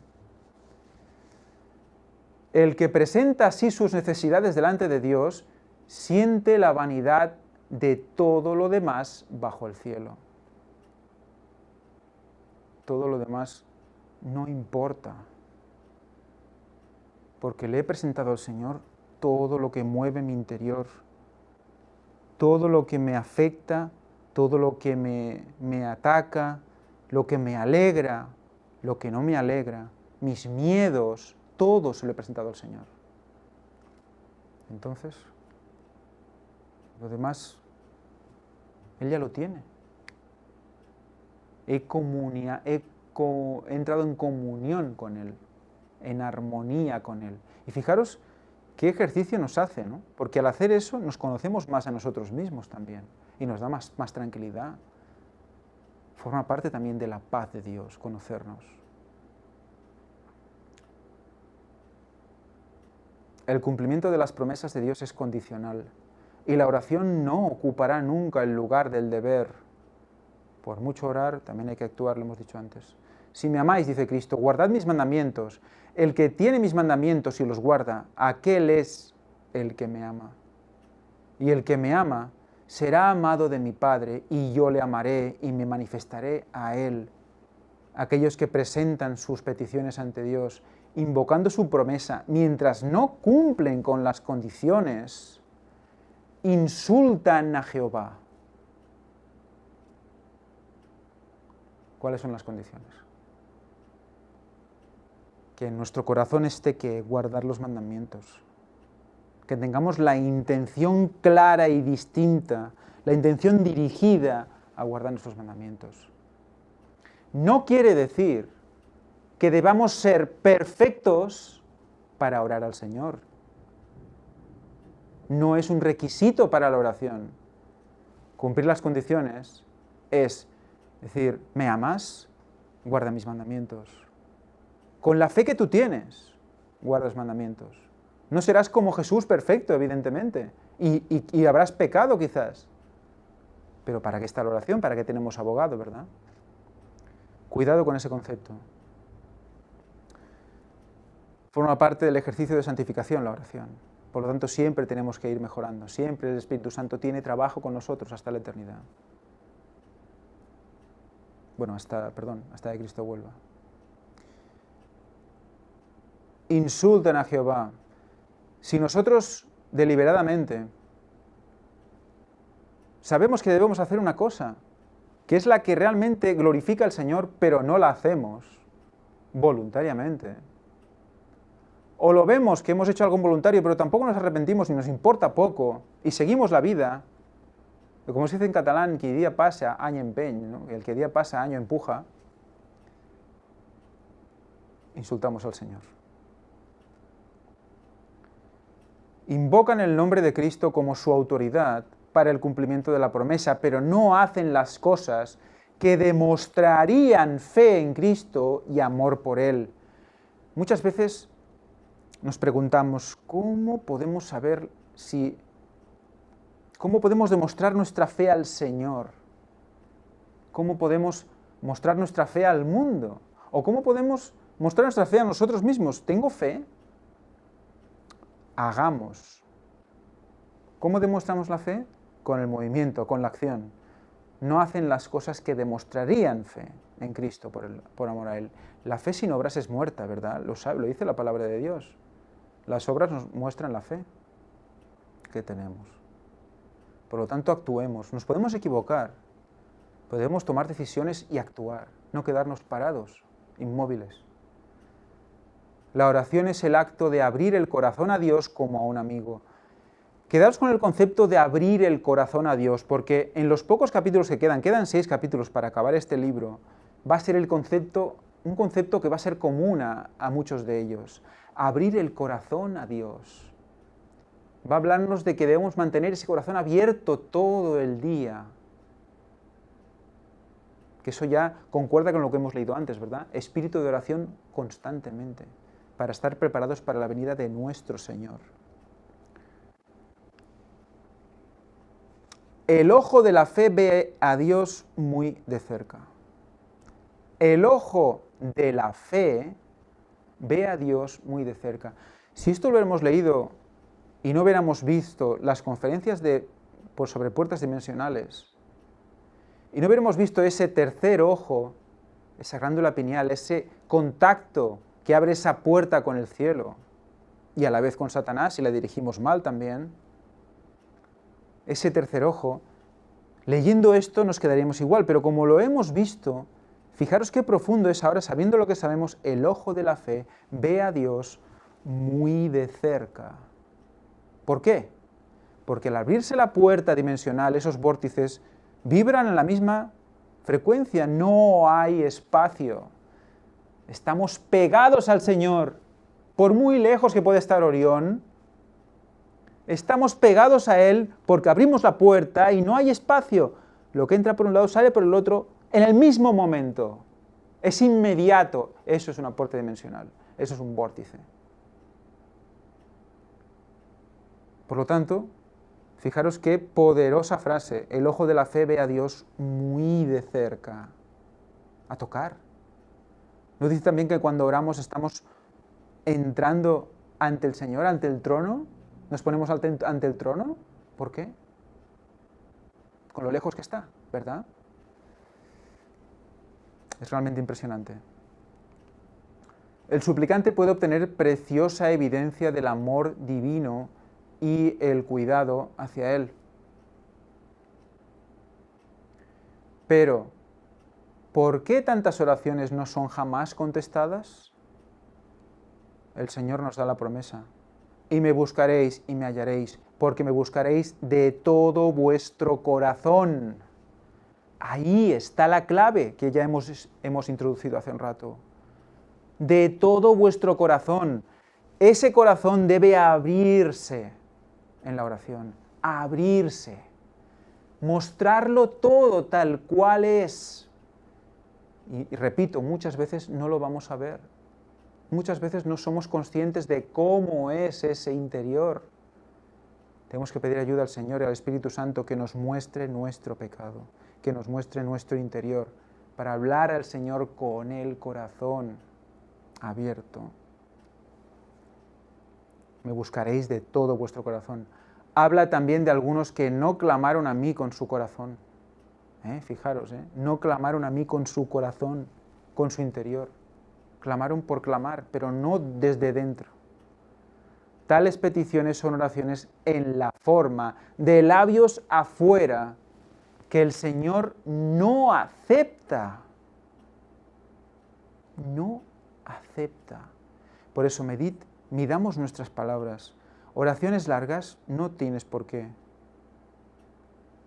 El que presenta así sus necesidades delante de Dios siente la vanidad de todo lo demás bajo el cielo. Todo lo demás no importa, porque le he presentado al Señor todo lo que mueve mi interior, todo lo que me afecta, todo lo que me ataca, lo que me alegra, lo que no me alegra, mis miedos, todo se lo he presentado al Señor. Entonces, lo demás, Él ya lo tiene. He entrado en comunión con Él, en armonía con Él. Y fijaros qué ejercicio nos hace, ¿no? Porque al hacer eso nos conocemos más a nosotros mismos también y nos da más tranquilidad. Forma parte también de la paz de Dios, conocernos. El cumplimiento de las promesas de Dios es condicional y la oración no ocupará nunca el lugar del deber. Por mucho orar, también hay que actuar, lo hemos dicho antes. Si me amáis, dice Cristo, guardad mis mandamientos. El que tiene mis mandamientos y los guarda, aquel es el que me ama. Y el que me ama será amado de mi Padre, y yo le amaré y me manifestaré a él. Aquellos que presentan sus peticiones ante Dios, invocando su promesa, mientras no cumplen con las condiciones, insultan a Jehová. ¿Cuáles son las condiciones? Que en nuestro corazón esté que guardar los mandamientos, que tengamos la intención clara y distinta, la intención dirigida a guardar nuestros mandamientos. No quiere decir que debamos ser perfectos para orar al Señor. No es un requisito para la oración. Cumplir las condiciones es decir, ¿me amas? Guarda mis mandamientos. Con la fe que tú tienes, guarda los mandamientos. No serás como Jesús perfecto, evidentemente, y habrás pecado quizás. Pero ¿para qué está la oración? ¿Para qué tenemos abogado, verdad? Cuidado con ese concepto. Forma parte del ejercicio de santificación la oración. Por lo tanto, siempre tenemos que ir mejorando. Siempre el Espíritu Santo tiene trabajo con nosotros hasta la eternidad. Bueno, hasta que Cristo vuelva. Insultan a Jehová. Si nosotros deliberadamente sabemos que debemos hacer una cosa, que es la que realmente glorifica al Señor, pero no la hacemos voluntariamente, o lo vemos que hemos hecho algo voluntario, pero tampoco nos arrepentimos y nos importa poco, y seguimos la vida, como se dice en catalán, que día pasa, año empeny, ¿no? El que día pasa, año empuja, insultamos al Señor. Invocan el nombre de Cristo como su autoridad para el cumplimiento de la promesa, pero no hacen las cosas que demostrarían fe en Cristo y amor por Él. Muchas veces nos preguntamos, ¿cómo podemos saber cómo podemos demostrar nuestra fe al Señor? ¿Cómo podemos mostrar nuestra fe al mundo? ¿O cómo podemos mostrar nuestra fe a nosotros mismos? ¿Tengo fe? Hagamos. ¿Cómo demostramos la fe? Con el movimiento, con la acción. No hacen las cosas que demostrarían fe en Cristo por amor a Él. La fe sin obras es muerta, ¿verdad? Lo dice la palabra de Dios. Las obras nos muestran la fe que tenemos. Por lo tanto, actuemos. Nos podemos equivocar. Podemos tomar decisiones y actuar. No quedarnos parados, inmóviles. La oración es el acto de abrir el corazón a Dios como a un amigo. Quedaos con el concepto de abrir el corazón a Dios, porque en los pocos capítulos que quedan 6 capítulos para acabar este libro, va a ser un concepto que va a ser común a muchos de ellos. Abrir el corazón a Dios. Va a hablarnos de que debemos mantener ese corazón abierto todo el día. Que eso ya concuerda con lo que hemos leído antes, ¿verdad? Espíritu de oración constantemente, para estar preparados para la venida de nuestro Señor. El ojo de la fe ve a Dios muy de cerca. El ojo de la fe ve a Dios muy de cerca. Si esto lo hemos leído y no hubiéramos visto las conferencias sobre puertas dimensionales, y no hubiéramos visto ese tercer ojo, esa glándula pineal, ese contacto que abre esa puerta con el cielo, y a la vez con Satanás, si la dirigimos mal también, ese tercer ojo, leyendo esto nos quedaríamos igual, pero como lo hemos visto, Fijaros qué profundo es ahora, sabiendo lo que sabemos, el ojo de la fe ve a Dios muy de cerca. ¿Por qué? Porque al abrirse la puerta dimensional, esos vórtices vibran en la misma frecuencia, no hay espacio. Estamos pegados al Señor, por muy lejos que pueda estar Orión, estamos pegados a Él porque abrimos la puerta y no hay espacio. Lo que entra por un lado sale por el otro en el mismo momento. Es inmediato. Eso es una puerta dimensional. Eso es un vórtice. Por lo tanto, fijaros qué poderosa frase. El ojo de la fe ve a Dios muy de cerca. A tocar. ¿No dice también que cuando oramos estamos entrando ante el Señor, ante el trono? ¿Nos ponemos ante el trono? ¿Por qué? Con lo lejos que está, ¿verdad? Es realmente impresionante. El suplicante puede obtener preciosa evidencia del amor divino y el cuidado hacia Él. Pero, ¿por qué tantas oraciones no son jamás contestadas? El Señor nos da la promesa. Y me buscaréis y me hallaréis, porque me buscaréis de todo vuestro corazón. Ahí está la clave que ya hemos introducido hace un rato. De todo vuestro corazón. Ese corazón debe abrirse en la oración. Abrirse. Mostrarlo todo tal cual es. Y repito, muchas veces no lo vamos a ver. Muchas veces no somos conscientes de cómo es ese interior. Tenemos que pedir ayuda al Señor y al Espíritu Santo que nos muestre nuestro pecado, que nos muestre nuestro interior, para hablar al Señor con el corazón abierto. Me buscaréis de todo vuestro corazón. Habla también de algunos que no clamaron a mí con su corazón. Fijaros, no clamaron a mí con su corazón, con su interior. Clamaron por clamar, pero no desde dentro. Tales peticiones son oraciones en la forma, de labios afuera, que el Señor no acepta. No acepta. Por eso midamos nuestras palabras. Oraciones largas no tienes por qué.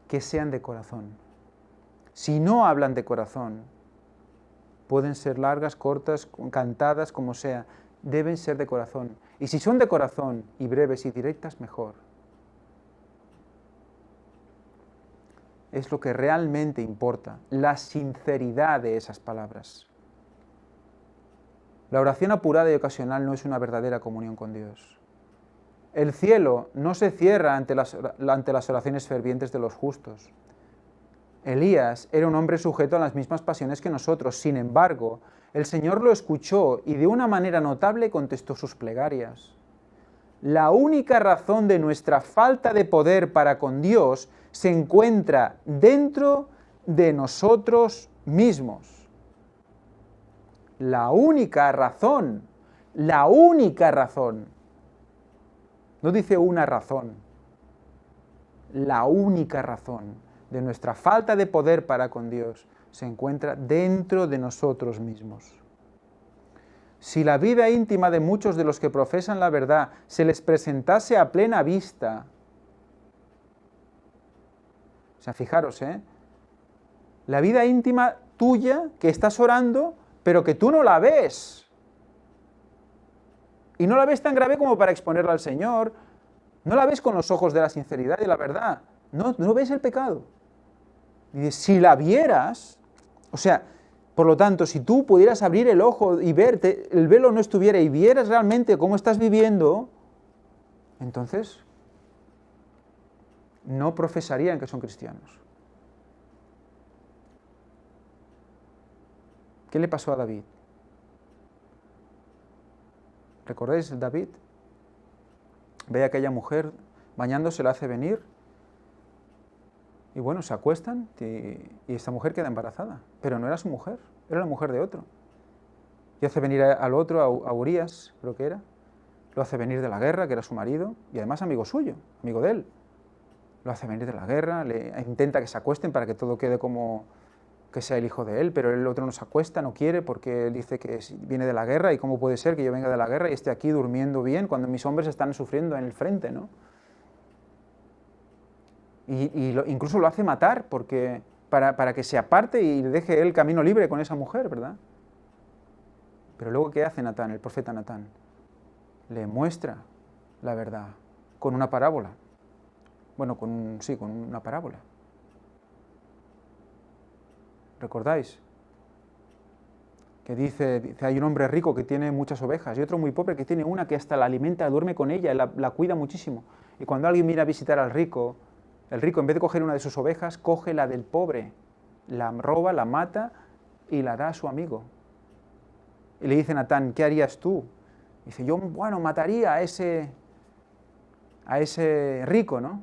Que sean de corazón. Si no hablan de corazón, pueden ser largas, cortas, cantadas, como sea, deben ser de corazón. Y si son de corazón y breves y directas, mejor. Es lo que realmente importa, la sinceridad de esas palabras. La oración apurada y ocasional no es una verdadera comunión con Dios. El cielo no se cierra ante las oraciones fervientes de los justos. Elías era un hombre sujeto a las mismas pasiones que nosotros. Sin embargo, el Señor lo escuchó y de una manera notable contestó sus plegarias. La única razón de nuestra falta de poder para con Dios se encuentra dentro de nosotros mismos. La única razón. No dice una razón. La única razón de nuestra falta de poder para con Dios se encuentra dentro de nosotros mismos. Si la vida íntima de muchos de los que profesan la verdad se les presentase a plena vista, o sea, fijaros, la vida íntima tuya que estás orando, pero que tú no la ves. Y no la ves tan grave como para exponerla al Señor, no la ves con los ojos de la sinceridad y la verdad, no ves el pecado. Y si la vieras, o sea, por lo tanto, si tú pudieras abrir el ojo y verte, el velo no estuviera y vieras realmente cómo estás viviendo, entonces no profesarían que son cristianos. ¿Qué le pasó a David? ¿Recordáis David? Ve a aquella mujer bañándose, la hace venir, y bueno, se acuestan y esta mujer queda embarazada, pero no era su mujer, era la mujer de otro. Y hace venir al otro, a Urías, creo que era, lo hace venir de la guerra, que era su marido, y además amigo suyo, amigo de él. Lo hace venir de la guerra, le intenta que se acuesten para que todo quede como que sea el hijo de él, pero el otro no se acuesta, no quiere, porque él dice que viene de la guerra, y cómo puede ser que yo venga de la guerra y esté aquí durmiendo bien cuando mis hombres están sufriendo en el frente, ¿no? Incluso lo hace matar, para que se aparte y deje el camino libre con esa mujer, ¿verdad? Pero luego, ¿qué hace Natán, el profeta Natán? Le muestra la verdad con una parábola. Bueno, con una parábola. ¿Recordáis? Que dice, hay un hombre rico que tiene muchas ovejas y otro muy pobre que tiene una que hasta la alimenta, duerme con ella, la cuida muchísimo. Y cuando alguien viene a visitar al rico, el rico en vez de coger una de sus ovejas, coge la del pobre, la roba, la mata y la da a su amigo. Y le dice Natán, ¿qué harías tú? Dice, yo, bueno, mataría a ese rico, ¿no?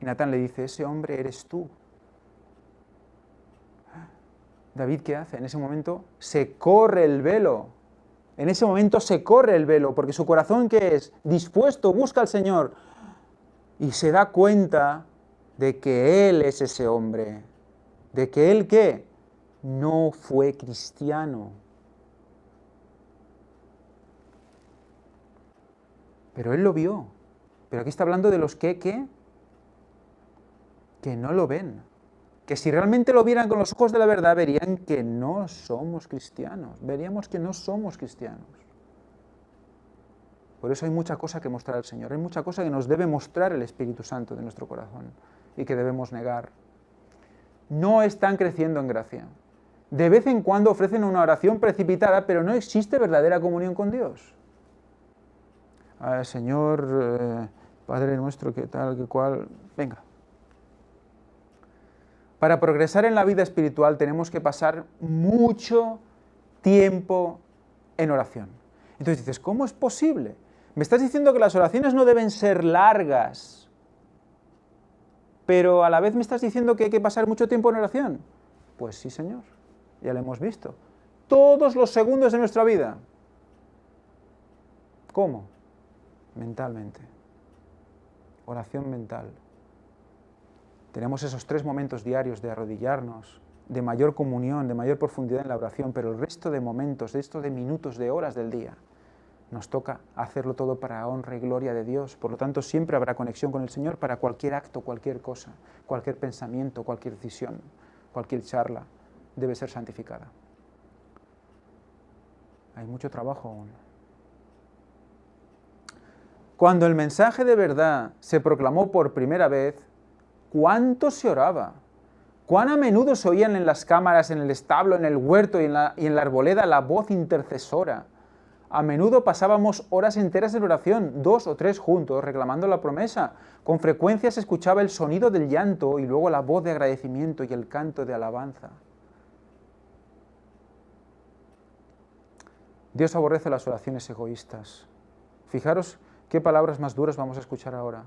Y Natán le dice, ese hombre eres tú. David, ¿qué hace? En ese momento se corre el velo. En ese momento se corre el velo, porque su corazón, ¿qué es? Dispuesto, busca al Señor. Y se da cuenta de que Él es ese hombre. De que Él, ¿qué? No fue cristiano. Pero Él lo vio. Pero aquí está hablando de los que no lo ven. Que si realmente lo vieran con los ojos de la verdad, verían que no somos cristianos. Veríamos que no somos cristianos. Por eso hay mucha cosa que mostrar al Señor. Hay mucha cosa que nos debe mostrar el Espíritu Santo de nuestro corazón y que debemos negar. No están creciendo en gracia. De vez en cuando ofrecen una oración precipitada, pero no existe verdadera comunión con Dios. Señor, Padre nuestro, qué tal, qué cual. Venga. Para progresar en la vida espiritual tenemos que pasar mucho tiempo en oración. Entonces dices, ¿cómo es posible? Me estás diciendo que las oraciones no deben ser largas, pero a la vez me estás diciendo que hay que pasar mucho tiempo en oración. Pues sí, Señor, ya lo hemos visto. Todos los segundos de nuestra vida. ¿Cómo? Mentalmente. Oración mental. Tenemos esos 3 momentos diarios de arrodillarnos, de mayor comunión, de mayor profundidad en la oración, pero el resto de momentos, de minutos, de horas del día, nos toca hacerlo todo para honra y gloria de Dios. Por lo tanto, siempre habrá conexión con el Señor para cualquier acto, cualquier cosa, cualquier pensamiento, cualquier decisión, cualquier charla, debe ser santificada. Hay mucho trabajo aún. Cuando el mensaje de verdad se proclamó por primera vez, ¿cuánto se oraba? ¿Cuán a menudo se oían en las cámaras, en el establo, en el huerto y en la arboleda la voz intercesora? A menudo pasábamos horas enteras en oración, 2 o 3 juntos, reclamando la promesa. Con frecuencia se escuchaba el sonido del llanto y luego la voz de agradecimiento y el canto de alabanza. Dios aborrece las oraciones egoístas. Fijaros qué palabras más duras vamos a escuchar ahora.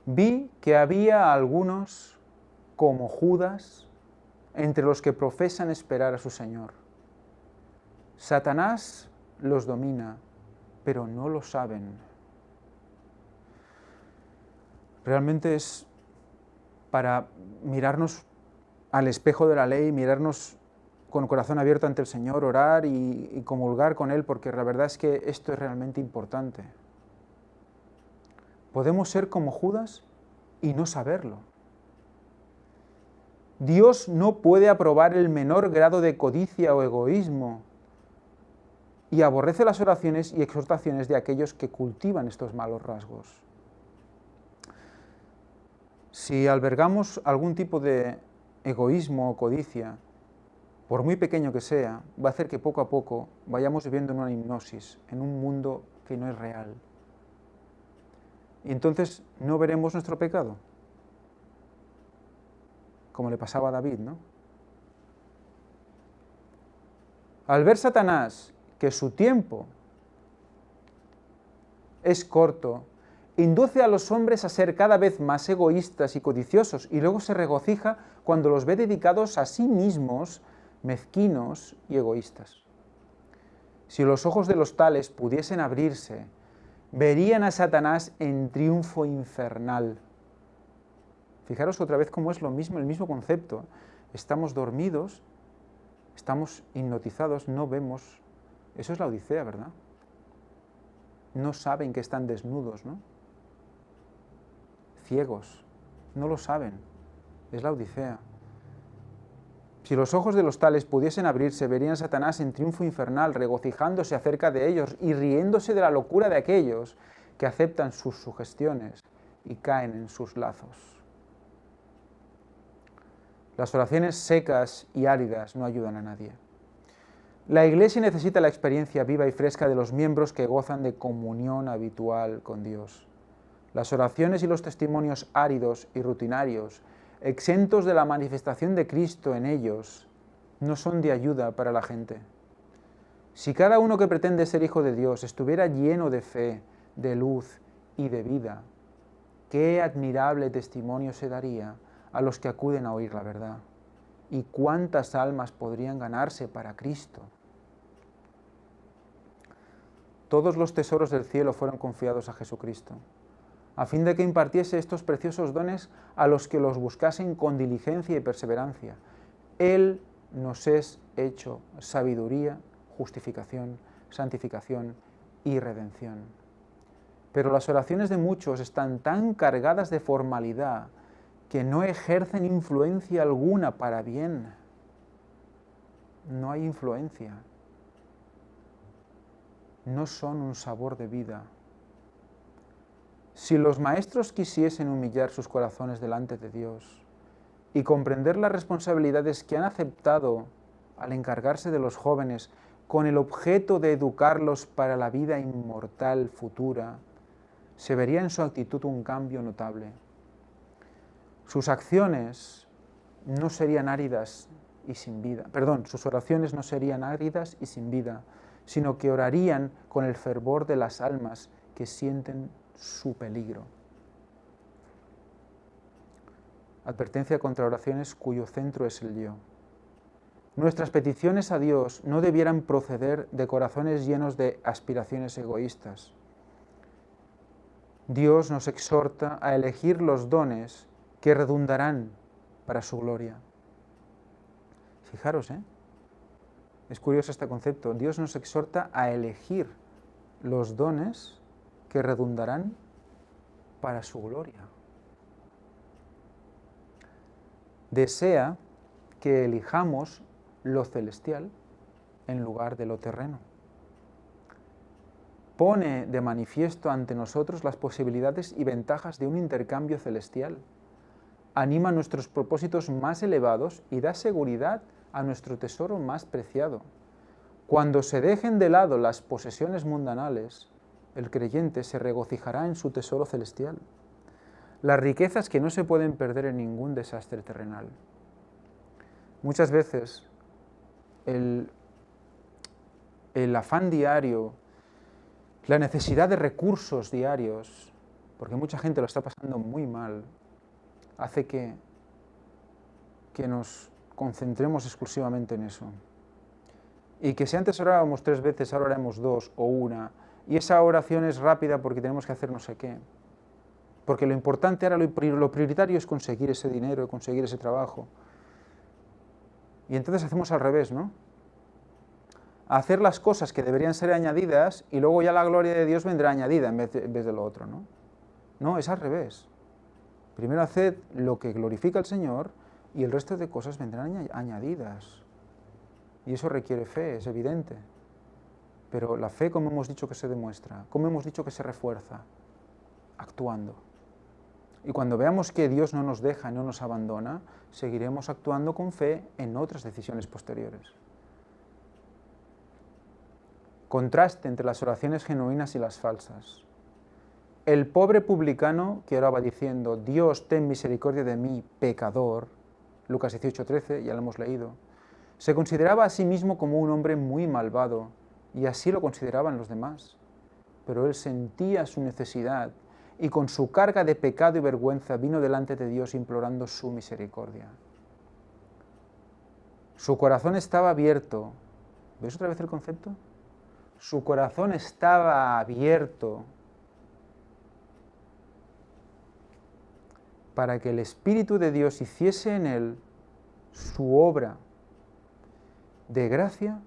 Vi que había algunos, como Judas, entre los que profesan esperar a su Señor. Satanás los domina, pero no lo saben. Realmente es para mirarnos al espejo de la ley, mirarnos con el corazón abierto ante el Señor, orar y comulgar con Él, porque la verdad es que esto es realmente importante. Podemos ser como Judas y no saberlo. Dios no puede aprobar el menor grado de codicia o egoísmo y aborrece las oraciones y exhortaciones de aquellos que cultivan estos malos rasgos. Si albergamos algún tipo de egoísmo o codicia, por muy pequeño que sea, va a hacer que poco a poco vayamos viviendo en una hipnosis, en un mundo que no es real. Y entonces no veremos nuestro pecado, como le pasaba a David, ¿no? Al ver Satanás que su tiempo es corto, induce a los hombres a ser cada vez más egoístas y codiciosos, y luego se regocija cuando los ve dedicados a sí mismos, mezquinos y egoístas. Si los ojos de los tales pudiesen abrirse, verían a Satanás en triunfo infernal. Fijaros otra vez cómo es lo mismo, el mismo concepto. estamos dormidos, estamos hipnotizados, no vemos. Eso es la Odisea, ¿verdad? No saben que están desnudos, ¿no? Ciegos, no lo saben. Es la Odisea. Si los ojos de los tales pudiesen abrirse, verían a Satanás en triunfo infernal, regocijándose acerca de ellos y riéndose de la locura de aquellos que aceptan sus sugestiones y caen en sus lazos. Las oraciones secas y áridas no ayudan a nadie. La Iglesia necesita la experiencia viva y fresca de los miembros que gozan de comunión habitual con Dios. Las oraciones y los testimonios áridos y rutinarios, exentos de la manifestación de Cristo en ellos, no son de ayuda para la gente. Si cada uno que pretende ser hijo de Dios estuviera lleno de fe, de luz y de vida, qué admirable testimonio se daría a los que acuden a oír la verdad. ¿Y cuántas almas podrían ganarse para Cristo? Todos los tesoros del cielo fueron confiados a Jesucristo, a fin de que impartiese estos preciosos dones a los que los buscasen con diligencia y perseverancia. Él nos es hecho sabiduría, justificación, santificación y redención. Pero las oraciones de muchos están tan cargadas de formalidad que no ejercen influencia alguna para bien. No hay influencia. No son un sabor de vida. Si los maestros quisiesen humillar sus corazones delante de Dios y comprender las responsabilidades que han aceptado al encargarse de los jóvenes con el objeto de educarlos para la vida inmortal futura, se vería en su actitud un cambio notable. Sus acciones no serían áridas y sin vida. Sus oraciones no serían áridas y sin vida, sino que orarían con el fervor de las almas que sienten su peligro. Advertencia contra oraciones cuyo centro es el yo. Nuestras peticiones a Dios no debieran proceder de corazones llenos de aspiraciones egoístas. Dios nos exhorta a elegir los dones que redundarán para su gloria. Fijaros, es curioso este concepto. Dios nos exhorta a elegir los dones que redundarán para su gloria. Desea que elijamos lo celestial en lugar de lo terreno. Pone de manifiesto ante nosotros las posibilidades y ventajas de un intercambio celestial. Anima nuestros propósitos más elevados y da seguridad a nuestro tesoro más preciado. Cuando se dejen de lado las posesiones mundanales, el creyente se regocijará en su tesoro celestial. Las riquezas que no se pueden perder en ningún desastre terrenal. Muchas veces el afán diario, la necesidad de recursos diarios, porque mucha gente lo está pasando muy mal, hace que nos concentremos exclusivamente en eso. Y que si antes orábamos 3 veces, ahora oramos 2 o 1, y esa oración es rápida porque tenemos que hacer no sé qué. Porque lo importante ahora, lo prioritario es conseguir ese dinero, conseguir ese trabajo. Y entonces hacemos al revés, ¿no? Hacer las cosas que deberían ser añadidas y luego ya la gloria de Dios vendrá añadida en vez de lo otro, ¿no? No, es al revés. Primero haced lo que glorifica al Señor y el resto de cosas vendrán añadidas. Y eso requiere fe, es evidente. Pero la fe, como hemos dicho que se demuestra, como hemos dicho que se refuerza, actuando. Y cuando veamos que Dios no nos deja, no nos abandona, seguiremos actuando con fe en otras decisiones posteriores. Contraste entre las oraciones genuinas y las falsas. El pobre publicano que oraba diciendo, Dios, ten misericordia de mí, pecador, Lucas 18:13, ya lo hemos leído, se consideraba a sí mismo como un hombre muy malvado, y así lo consideraban los demás. Pero él sentía su necesidad, y con su carga de pecado y vergüenza vino delante de Dios implorando su misericordia. Su corazón estaba abierto. ¿Ves otra vez el concepto? Su corazón estaba abierto para que el Espíritu de Dios hiciese en él su obra de gracia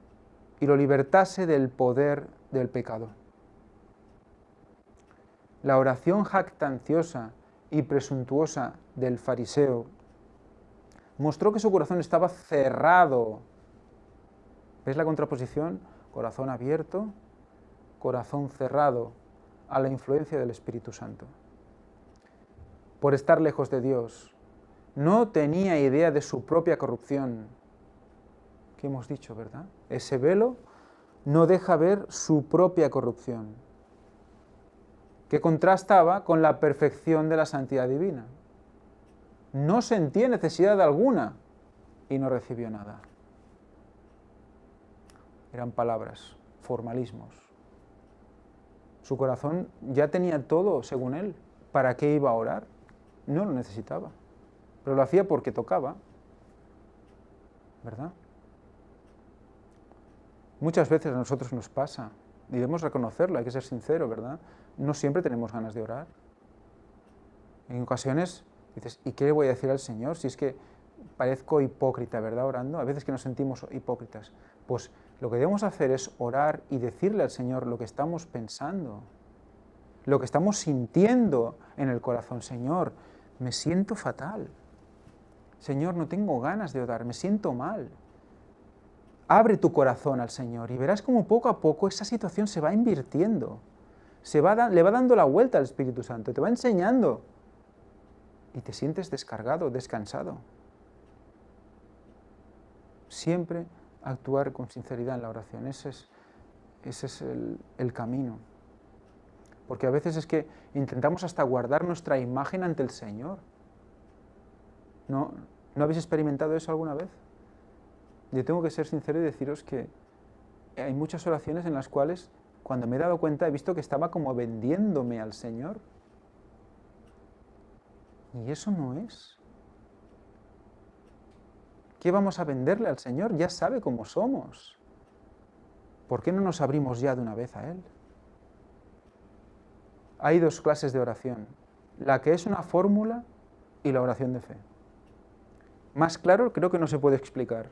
y lo libertase del poder del pecado. La oración jactanciosa y presuntuosa del fariseo mostró que su corazón estaba cerrado. ¿Ves la contraposición? Corazón abierto, corazón cerrado a la influencia del Espíritu Santo. Por estar lejos de Dios, no tenía idea de su propia corrupción. ¿Qué hemos dicho, verdad? Ese velo no deja ver su propia corrupción, que contrastaba con la perfección de la santidad divina. No sentía necesidad alguna y no recibió nada. Eran palabras, formalismos. Su corazón ya tenía todo, según él. ¿Para qué iba a orar? No lo necesitaba, pero lo hacía porque tocaba, ¿verdad? Muchas veces a nosotros nos pasa, y debemos reconocerlo, hay que ser sincero, ¿verdad? No siempre tenemos ganas de orar. En ocasiones dices, ¿y qué le voy a decir al Señor? Si es que parezco hipócrita, ¿verdad? Orando, a veces que nos sentimos hipócritas. Pues lo que debemos hacer es orar y decirle al Señor lo que estamos pensando, lo que estamos sintiendo en el corazón. Señor, me siento fatal. Señor, no tengo ganas de orar, me siento mal. Abre tu corazón al Señor y verás como poco a poco esa situación se va invirtiendo. Le va dando la vuelta al Espíritu Santo, te va enseñando y te sientes descargado, descansado. Siempre actuar con sinceridad en la oración, ese es el camino. Porque a veces es que intentamos hasta guardar nuestra imagen ante el Señor. ¿No habéis experimentado eso alguna vez? Yo tengo que ser sincero y deciros que hay muchas oraciones en las cuales, cuando me he dado cuenta, he visto que estaba como vendiéndome al Señor. Y eso no es. ¿Qué vamos a venderle al Señor? Ya sabe cómo somos. ¿Por qué no nos abrimos ya de una vez a Él? Hay dos clases de oración, la que es una fórmula y la oración de fe. Más claro creo que no se puede explicar.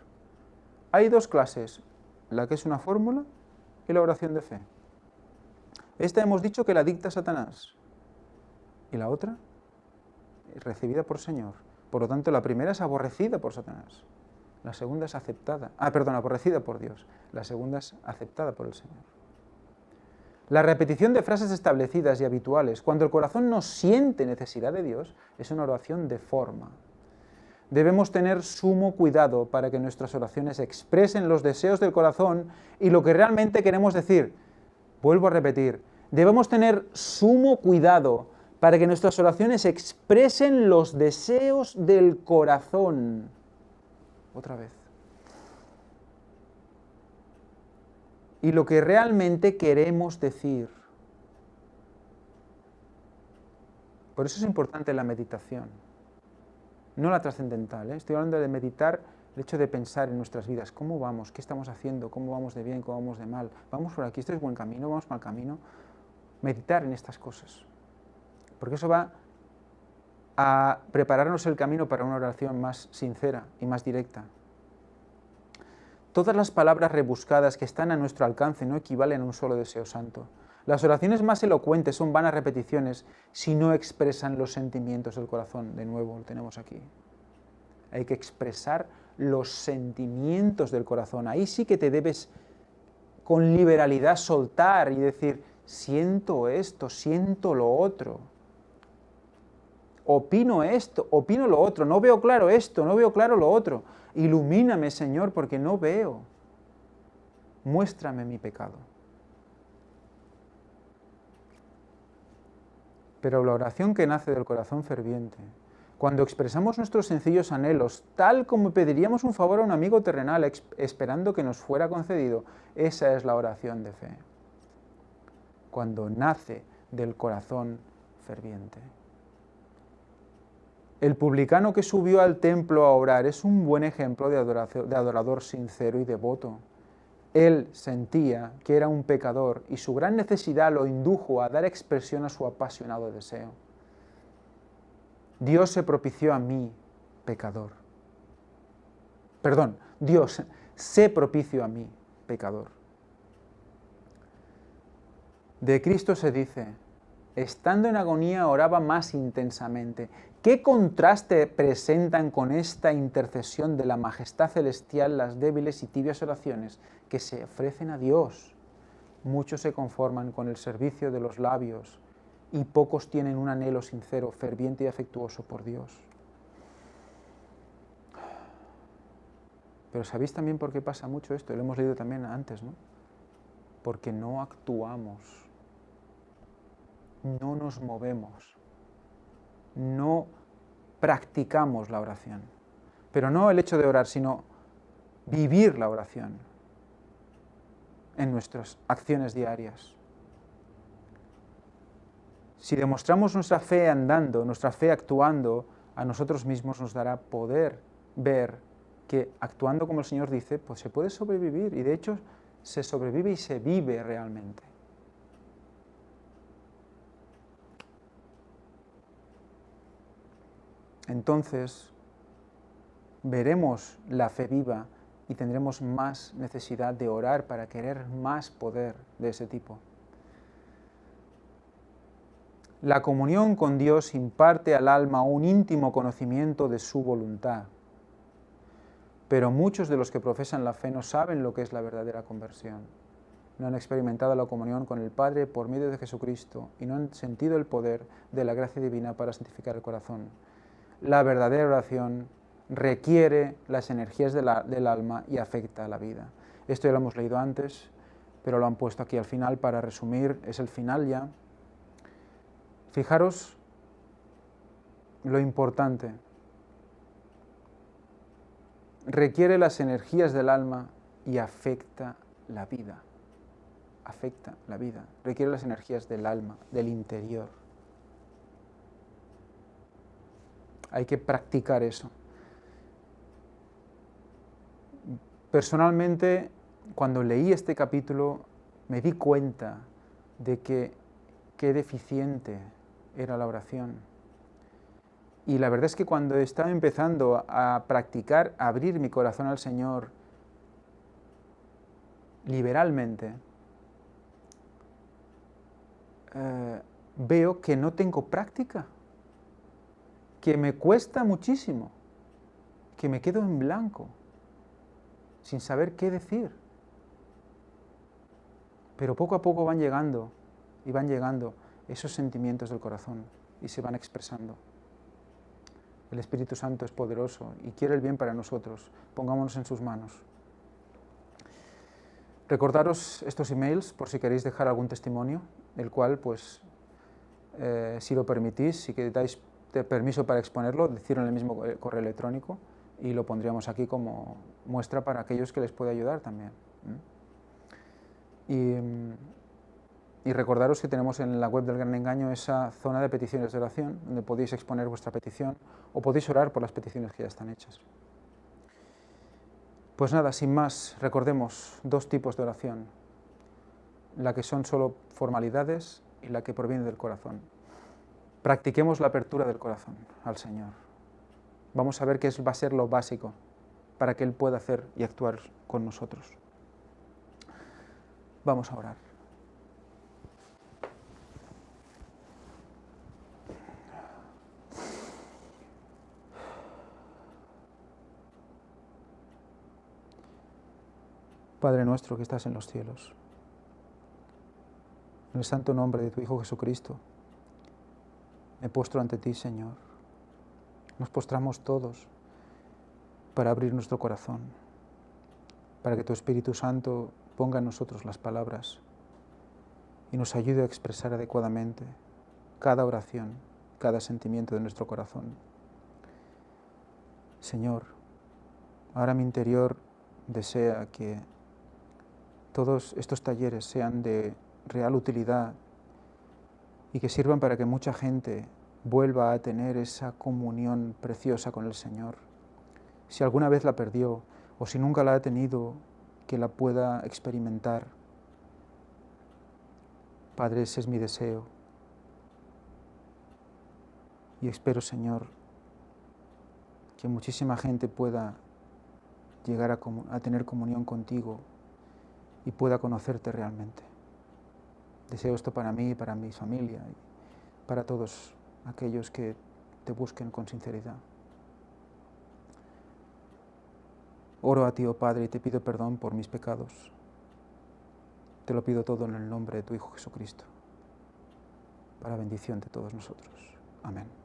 Hay dos clases, la que es una fórmula y la oración de fe. Esta hemos dicho que la dicta Satanás y la otra es recibida por Señor. Por lo tanto, la primera es aborrecida por Satanás, la segunda es aborrecida por Dios, la segunda es aceptada por el Señor. La repetición de frases establecidas y habituales, cuando el corazón no siente necesidad de Dios, es una oración de forma. Debemos tener sumo cuidado para que nuestras oraciones expresen los deseos del corazón y lo que realmente queremos decir. Vuelvo a repetir, debemos tener sumo cuidado para que nuestras oraciones expresen los deseos del corazón. Otra vez. Y lo que realmente queremos decir. Por eso es importante la meditación, no la trascendental. Estoy hablando de meditar, el hecho de pensar en nuestras vidas, cómo vamos, qué estamos haciendo, cómo vamos de bien, cómo vamos de mal, vamos por aquí, este es buen camino, vamos mal camino. Meditar en estas cosas, porque eso va a prepararnos el camino para una oración más sincera y más directa. Todas las palabras rebuscadas que están a nuestro alcance no equivalen a un solo deseo santo. Las oraciones más elocuentes son vanas repeticiones si no expresan los sentimientos del corazón. De nuevo, lo tenemos aquí. Hay que expresar los sentimientos del corazón. Ahí sí que te debes con liberalidad soltar y decir, siento esto, siento lo otro. Opino esto, opino lo otro, no veo claro esto, no veo claro lo otro. Ilumíname, Señor, porque no veo. Muéstrame mi pecado. Pero la oración que nace del corazón ferviente, cuando expresamos nuestros sencillos anhelos, tal como pediríamos un favor a un amigo terrenal, esperando que nos fuera concedido, esa es la oración de fe. Cuando nace del corazón ferviente. El publicano que subió al templo a orar es un buen ejemplo de adorador sincero y devoto. Él sentía que era un pecador y su gran necesidad lo indujo a dar expresión a su apasionado deseo. Dios se propició a mí, pecador. Perdón, Dios, sé propicio a mí, pecador. De Cristo se dice, estando en agonía oraba más intensamente. ¿Qué contraste presentan con esta intercesión de la majestad celestial las débiles y tibias oraciones que se ofrecen a Dios? Muchos se conforman con el servicio de los labios y pocos tienen un anhelo sincero, ferviente y afectuoso por Dios. Pero ¿sabéis también por qué pasa mucho esto? Lo hemos leído también antes, ¿no? Porque no actuamos, no nos movemos, no practicamos la oración. Pero no el hecho de orar, sino vivir la oración en nuestras acciones diarias. Si demostramos nuestra fe andando, nuestra fe actuando, a nosotros mismos nos dará poder ver que actuando como el Señor dice, pues se puede sobrevivir, y de hecho se sobrevive y se vive realmente. Entonces veremos la fe viva y tendremos más necesidad de orar para querer más poder de ese tipo. La comunión con Dios imparte al alma un íntimo conocimiento de su voluntad, pero muchos de los que profesan la fe no saben lo que es la verdadera conversión. No han experimentado la comunión con el Padre por medio de Jesucristo y no han sentido el poder de la gracia divina para santificar el corazón. La verdadera oración requiere las energías del alma y afecta a la vida. Esto ya lo hemos leído antes, pero lo han puesto aquí al final para resumir, es el final ya. Fijaros lo importante. Requiere las energías del alma y afecta la vida. Afecta la vida. Requiere las energías del alma, del interior. Hay que practicar eso. Personalmente, cuando leí este capítulo, me di cuenta de que qué deficiente era la oración. Y la verdad es que cuando estaba empezando a practicar, a abrir mi corazón al Señor liberalmente, veo que no tengo práctica, que me cuesta muchísimo, que me quedo en blanco, sin saber qué decir. Pero poco a poco van llegando esos sentimientos del corazón y se van expresando. El Espíritu Santo es poderoso y quiere el bien para nosotros. Pongámonos en sus manos. Recordaros estos emails por si queréis dejar algún testimonio, el cual, pues, si lo permitís, si que dais permiso para exponerlo, decirlo en el mismo correo electrónico y lo pondríamos aquí como muestra para aquellos que les puede ayudar también. Y recordaros que tenemos en la web del Gran Engaño esa zona de peticiones de oración, donde podéis exponer vuestra petición o podéis orar por las peticiones que ya están hechas. Pues nada, sin más, recordemos dos tipos de oración, la que son solo formalidades y la que proviene del corazón. Practiquemos la apertura del corazón al Señor. Vamos a ver qué va a ser lo básico para que Él pueda hacer y actuar con nosotros. Vamos a orar. Padre nuestro que estás en los cielos, en el santo nombre de tu Hijo Jesucristo, me postro ante ti, Señor. Nos postramos todos para abrir nuestro corazón, para que tu Espíritu Santo ponga en nosotros las palabras y nos ayude a expresar adecuadamente cada oración, cada sentimiento de nuestro corazón. Señor, ahora mi interior desea que todos estos talleres sean de real utilidad y que sirvan para que mucha gente vuelva a tener esa comunión preciosa con el Señor. Si alguna vez la perdió o si nunca la ha tenido, que la pueda experimentar. Padre, ese es mi deseo. Y espero, Señor, que muchísima gente pueda llegar a tener comunión contigo y pueda conocerte realmente. Deseo esto para mí, para mi familia y para todos aquellos que te busquen con sinceridad. Oro a ti, oh Padre, y te pido perdón por mis pecados. Te lo pido todo en el nombre de tu Hijo Jesucristo, para bendición de todos nosotros. Amén.